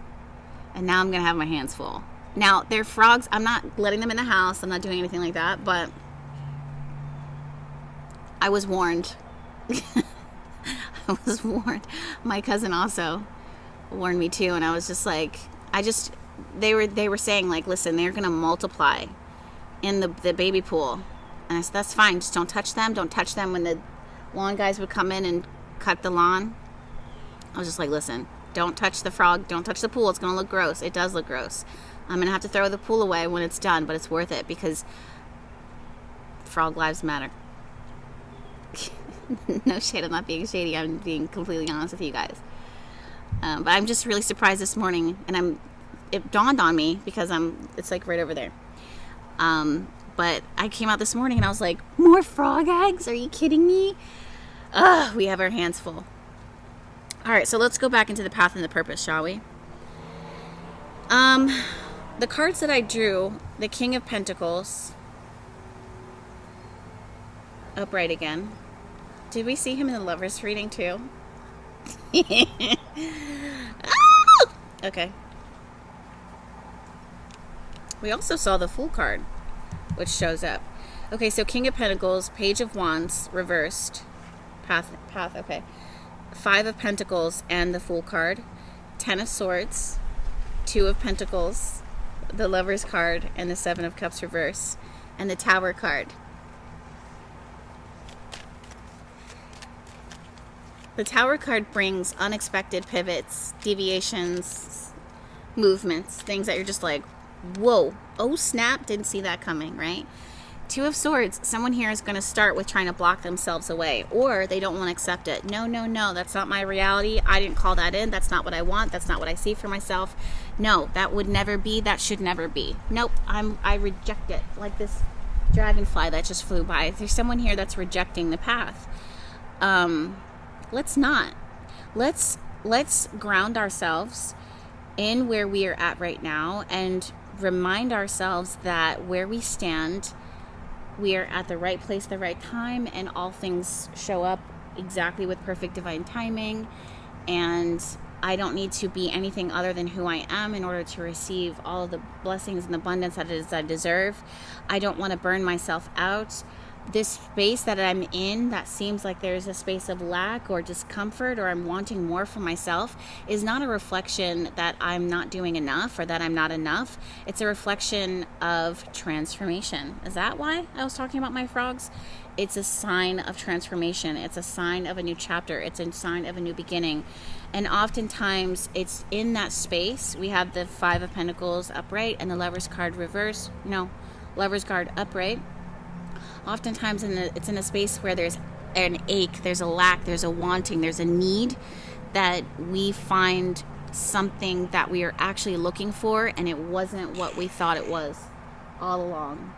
and now I'm gonna have my hands full. Now, they're frogs. I'm not letting them in the house. I'm not doing anything like that, but I was warned. I was warned. My cousin also warned me too, and I was just like, they were saying, like, listen, they're gonna multiply in the baby pool, and I said, that's fine. Just don't touch them. Don't touch them. When the lawn guys would come in and cut the lawn, I was just like, listen, don't touch the frog. Don't touch the pool. It's gonna look gross. It does look gross. I'm gonna have to throw the pool away when it's done, but it's worth it, because Frog Lives Matter. No shade, I'm not being shady. I'm being completely honest with you guys. But I'm just really surprised this morning, and it dawned on me because it's like right over there. But I came out this morning and I was like, more frog eggs? Are you kidding me? Ugh, we have our hands full. All right, so let's go back into the path and the purpose, shall we? The cards that I drew, the King of Pentacles, upright again. Did we see him in the Lover's reading too? Okay. We also saw the Fool card, which shows up. Okay, so King of Pentacles, Page of Wands, reversed. Path, okay. 5 of Pentacles and the Fool card. 10 of Swords, 2 of Pentacles, the Lover's card, and the 7 of Cups reverse, and the Tower card. The Tower card brings unexpected pivots, deviations, movements, things that you're just like, whoa, oh snap, didn't see that coming, right? 2 of Swords, someone here is going to start with trying to block themselves away, or they don't want to accept it. No, that's not my reality. I didn't call that in. That's not what I want. That's not what I see for myself. No, that would never be. That should never be. Nope, I reject it. Like this dragonfly that just flew by. There's someone here that's rejecting the path. Let's not. Let's ground ourselves in where we are at right now and remind ourselves that where we stand, we are at the right place, the right time, and all things show up exactly with perfect divine timing. And I don't need to be anything other than who I am in order to receive all of the blessings and abundance that it is I deserve. I don't want to burn myself out. This space that I'm in that seems like there's a space of lack or discomfort or I'm wanting more for myself is not a reflection that I'm not doing enough or that I'm not enough. It's a reflection of transformation. Is that why I was talking about my frogs? It's a sign of transformation. It's a sign of a new chapter. It's a sign of a new beginning. And oftentimes it's in that space. We have the 5 of Pentacles upright and the Lover's card reverse. No, Lover's card upright. Oftentimes it's in a space where there's an ache, there's a lack, there's a wanting, there's a need that we find something that we are actually looking for and it wasn't what we thought it was all along.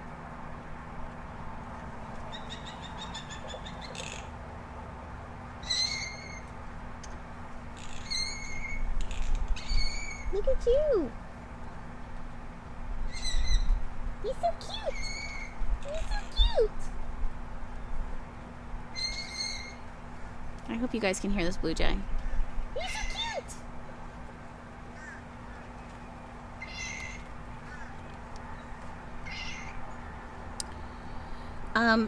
Look at you. You're so cute. You're so cute. I hope you guys can hear this blue jay. You're so cute.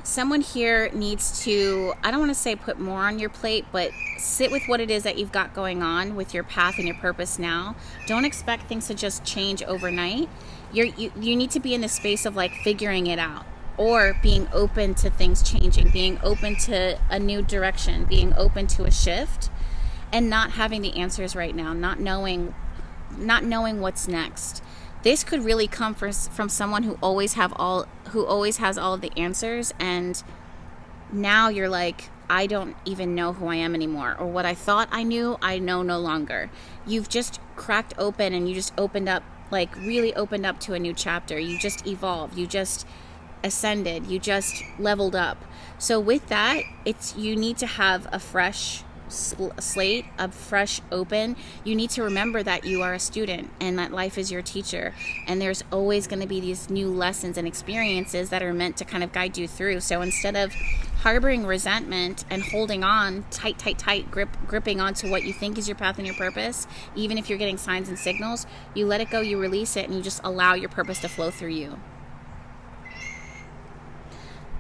Someone here needs to, I don't want to say put more on your plate, but sit with what it is that you've got going on with your path and your purpose now. Don't expect things to just change overnight. You need to be in the space of like figuring it out or being open to things changing, being open to a new direction, being open to a shift and not having the answers right now, not knowing what's next. This could really come from someone who always has all of the answers, and now you're like, I don't even know who I am anymore, or what I thought I knew, I know no longer. You've just cracked open and you just opened up, like really opened up to a new chapter. You just evolved, you just ascended, you just leveled up. So with that, you need to have a fresh slate, a fresh open. You need to remember that you are a student and that life is your teacher, and there's always going to be these new lessons and experiences that are meant to kind of guide you through. So instead of harboring resentment and holding on tight, gripping onto what you think is your path and your purpose, even if you're getting signs and signals, you let it go, you release it, and you just allow your purpose to flow through you.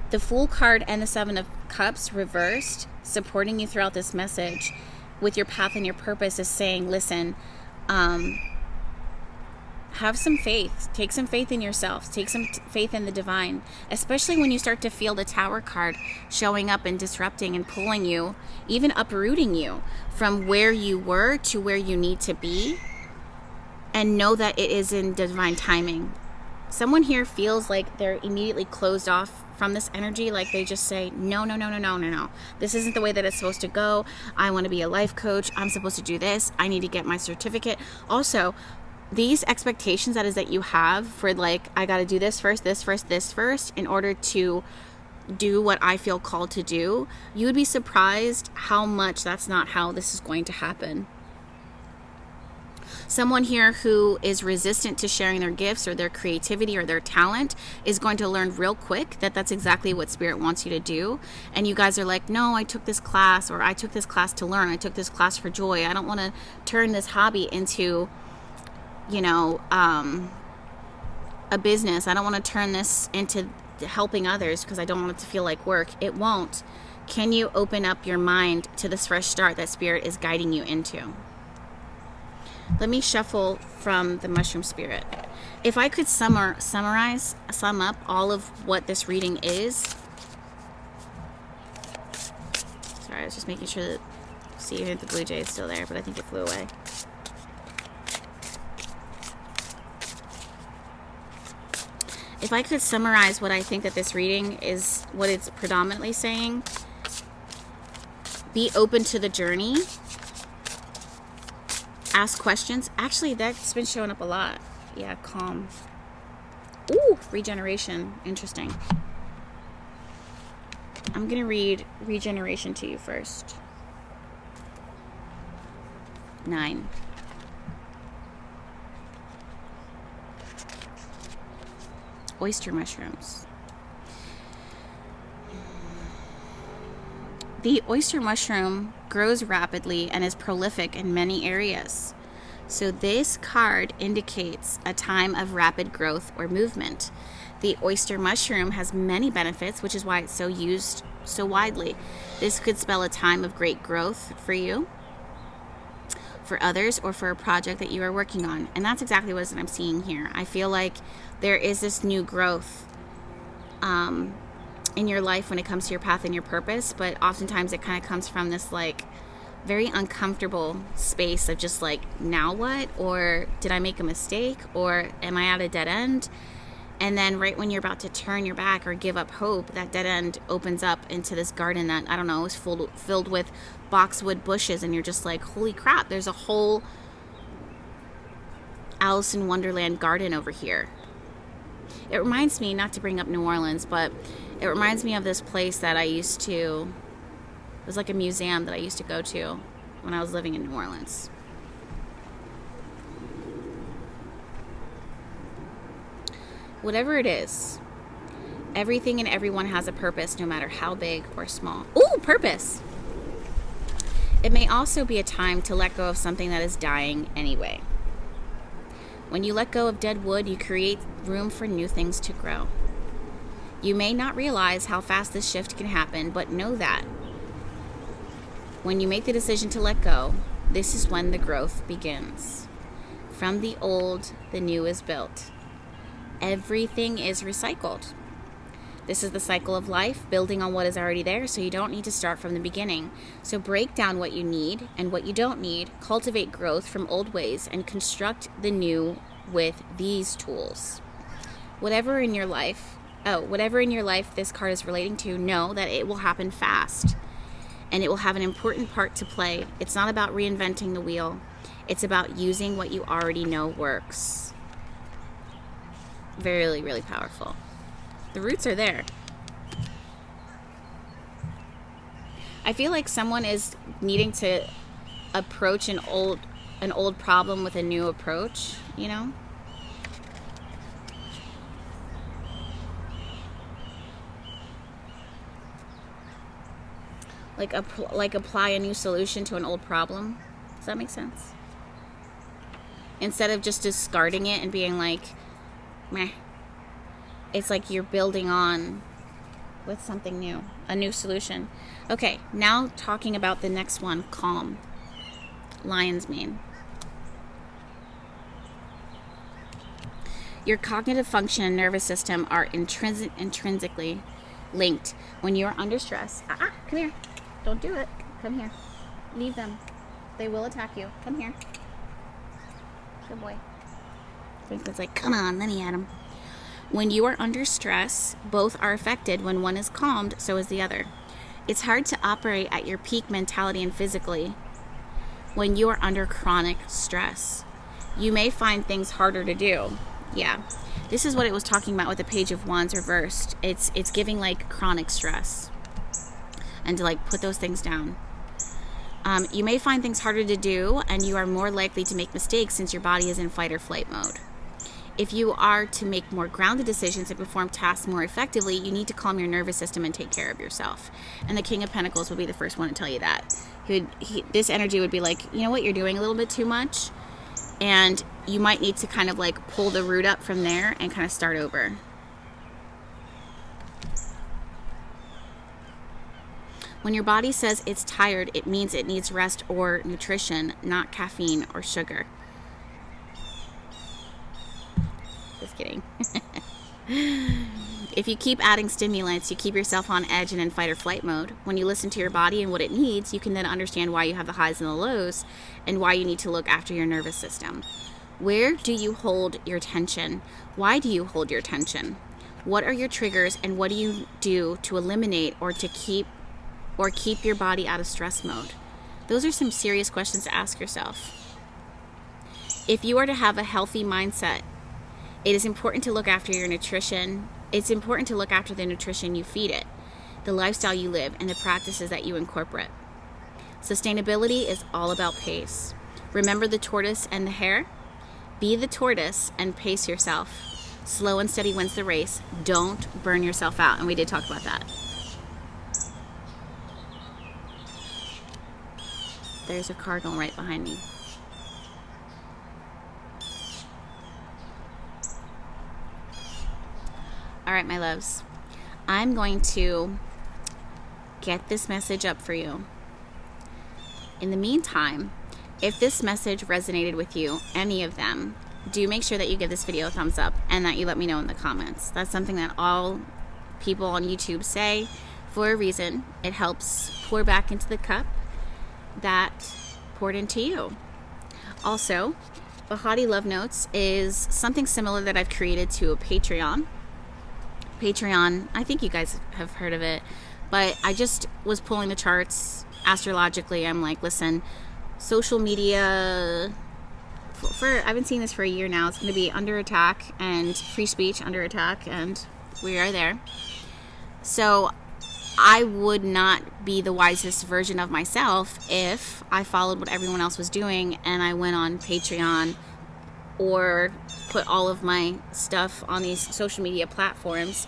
The Fool card and the 7 of Cups reversed, supporting you throughout this message with your path and your purpose, is saying, listen, have some faith. Take some faith in yourself. Take some faith in the divine, especially when you start to feel the Tower card showing up and disrupting and pulling you, even uprooting you from where you were to where you need to be, and know that it is in divine timing. Someone here feels like they're immediately closed off from this energy. Like they just say, no, no, no, no, no, no, no. This isn't the way that it's supposed to go. I want to be a life coach. I'm supposed to do this. I need to get my certificate. Also, these expectations that you have for like, I got to do this first, this first, this first, in order to do what I feel called to do, you would be surprised how much that's not how this is going to happen. Someone here who is resistant to sharing their gifts or their creativity or their talent is going to learn real quick that that's exactly what Spirit wants you to do. And you guys are like, no, I took this class, or I took this class to learn. I took this class for joy. I don't want to turn this hobby into, you know, a business. I don't want to turn this into helping others because I don't want it to feel like work. It won't. Can you open up your mind to this fresh start that Spirit is guiding you into? Let me shuffle from the Mushroom Spirit. If I could sum up all of what this reading is. Sorry, I was just making sure that, see if the blue jay is still there, but I think it flew away. If I could summarize what I think that this reading is, what it's predominantly saying, be open to the journey. Ask questions. Actually, that's been showing up a lot. Yeah, calm. Ooh, regeneration. Interesting. I'm going to read regeneration to you first. 9. Oyster mushrooms. The oyster mushroom grows rapidly and is prolific in many areas. So this card indicates a time of rapid growth or movement. The oyster mushroom has many benefits, which is why it's so used so widely. This could spell a time of great growth for you, for others, or for a project that you are working on. And that's exactly what I'm seeing here. I feel like there is this new growth in your life when it comes to your path and your purpose, but oftentimes it kind of comes from this like very uncomfortable space of just like, now what? Or did I make a mistake? Or am I at a dead end? And then right when you're about to turn your back or give up hope, that dead end opens up into this garden that, I don't know, is filled with boxwood bushes, and you're just like, holy crap, there's a whole Alice in Wonderland garden over here. It reminds me, not to bring up New Orleans, but it reminds me of this place that I used to, it was like a museum that I used to go to when I was living in New Orleans. Whatever it is, everything and everyone has a purpose, no matter how big or small. Ooh, purpose! It may also be a time to let go of something that is dying anyway. When you let go of dead wood, you create room for new things to grow. You may not realize how fast this shift can happen, but know that when you make the decision to let go, this is when the growth begins. From the old, the new is built. Everything is recycled. This is the cycle of life, building on what is already there, so you don't need to start from the beginning. So break down what you need and what you don't need, cultivate growth from old ways, and construct the new with these tools. Whatever in your life this card is relating to, know that it will happen fast, and it will have an important part to play. It's not about reinventing the wheel. It's about using what you already know works. Really, really powerful. The roots are there. I feel like someone is needing to approach an old problem with a new approach, you know? Like apply a new solution to an old problem. Does that make sense? Instead of just discarding it and being like, meh. It's like you're building on with something new, a new solution. Okay, now talking about the next one, calm. Lion's mane. Your cognitive function and nervous system are intrinsically linked. When you're under stress, come here. Don't do it. Come here. Leave them. They will attack you. Come here. Good boy. Franklin's like, come on, let me at him. When you are under stress, both are affected. When one is calmed, so is the other. It's hard to operate at your peak mentality and physically when you are under chronic stress. You may find things harder to do. Yeah. This is what it was talking about with the Page of Wands reversed. It's giving like chronic stress. And to like put those things down. You may find things harder to do, and you are more likely to make mistakes since your body is in fight or flight mode. If you are to make more grounded decisions and perform tasks more effectively, you need to calm your nervous system and take care of yourself. And the King of Pentacles would be the first one to tell you that. This energy would be like, you know what, you're doing a little bit too much, and you might need to kind of like pull the root up from there and kind of start over. When your body says it's tired, it means it needs rest or nutrition, not caffeine or sugar. Just kidding. If you keep adding stimulants, you keep yourself on edge and in fight or flight mode. When you listen to your body and what it needs, you can then understand why you have the highs and the lows and why you need to look after your nervous system. Where do you hold your tension? Why do you hold your tension? What are your triggers, and what do you do to eliminate or to keep your body out of stress mode? Those are some serious questions to ask yourself. If you are to have a healthy mindset, it is important to look after your nutrition. It's important to look after the nutrition you feed it, the lifestyle you live, and the practices that you incorporate. Sustainability is all about pace. Remember the tortoise and the hare? Be the tortoise and pace yourself. Slow and steady wins the race. Don't burn yourself out. And we did talk about that. There's a cardinal right behind me. All right, my loves. I'm going to get this message up for you. In the meantime, if this message resonated with you, any of them, do make sure that you give this video a thumbs up and that you let me know in the comments. That's something that all people on YouTube say for a reason. It helps pour back into the cup that poured into you. Also, BehatiLove Notes is something similar that I've created to a Patreon. I think you guys have heard of it, but I just was pulling the charts astrologically. I'm like, listen, social media, I've been seeing this for a year now. It's going to be under attack, and free speech under attack, and we are there. So I would not be the wisest version of myself if I followed what everyone else was doing and I went on Patreon or put all of my stuff on these social media platforms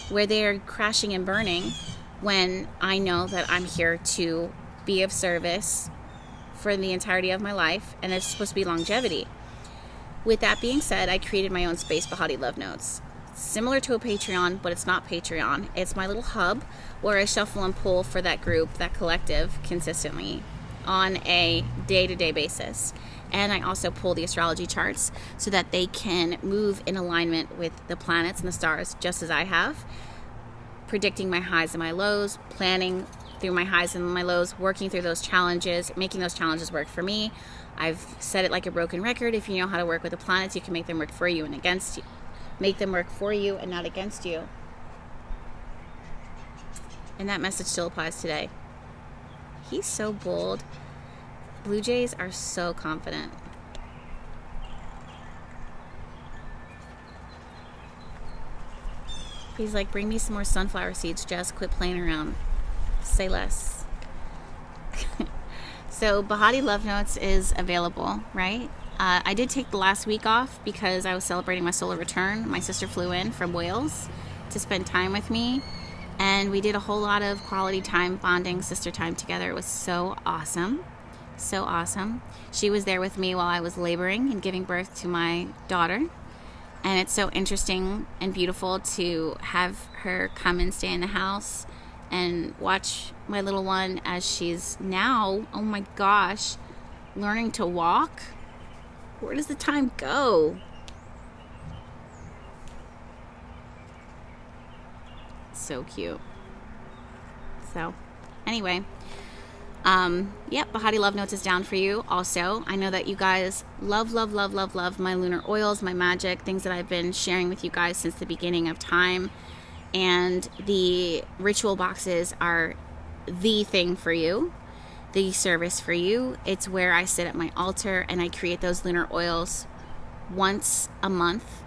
where they're crashing and burning, when I know that I'm here to be of service for the entirety of my life, and it's supposed to be longevity. With that being said, I created my own space, BehatiLove Notes. Similar to a Patreon, but it's not Patreon. It's my little hub where I shuffle and pull for that group, that collective, consistently on a day-to-day basis. And I also pull the astrology charts so that they can move in alignment with the planets and the stars, just as I have, predicting my highs and my lows, planning through my highs and my lows, working through those challenges, making those challenges work for me. I've said it like a broken record. If you know how to work with the planets, you can make them work for you and against you. Make them work for you and not against you. And that message still applies today. He's so bold. Blue Jays are so confident. He's like, bring me some more sunflower seeds, Jess. Quit playing around. Say less. So BehatiLove Notes is available, right? I did take the last week off because I was celebrating my solar return. My sister flew in from Wales to spend time with me, and we did a whole lot of quality time, bonding, sister time together. It was so awesome. So awesome. She was there with me while I was laboring and giving birth to my daughter. And it's so interesting and beautiful to have her come and stay in the house and watch my little one as she's now, oh my gosh, learning to walk. Where does the time go? So cute. So, anyway, Yep, BehatiLove Notes is down for you also. I know that you guys love my lunar oils, my magic, things that I've been sharing with you guys since the beginning of time. And the ritual boxes are the thing for you, the service for you. It's where I sit at my altar and I create those lunar oils once a month,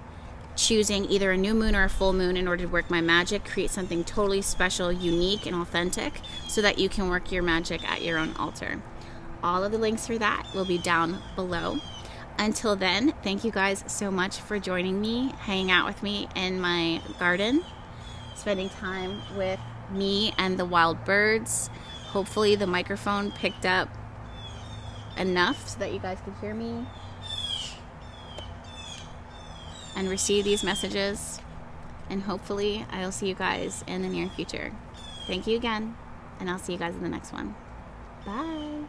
choosing either a new moon or a full moon in order to work my magic, create something totally special, unique, and authentic so that you can work your magic at your own altar. All of the links for that will be down below. Until then, thank you guys so much for joining me, hanging out with me in my garden, spending time with me and the wild birds. Hopefully the microphone picked up enough so that you guys could hear me and receive these messages, and hopefully I'll see you guys in the near future. Thank you again, and I'll see you guys in the next one. Bye.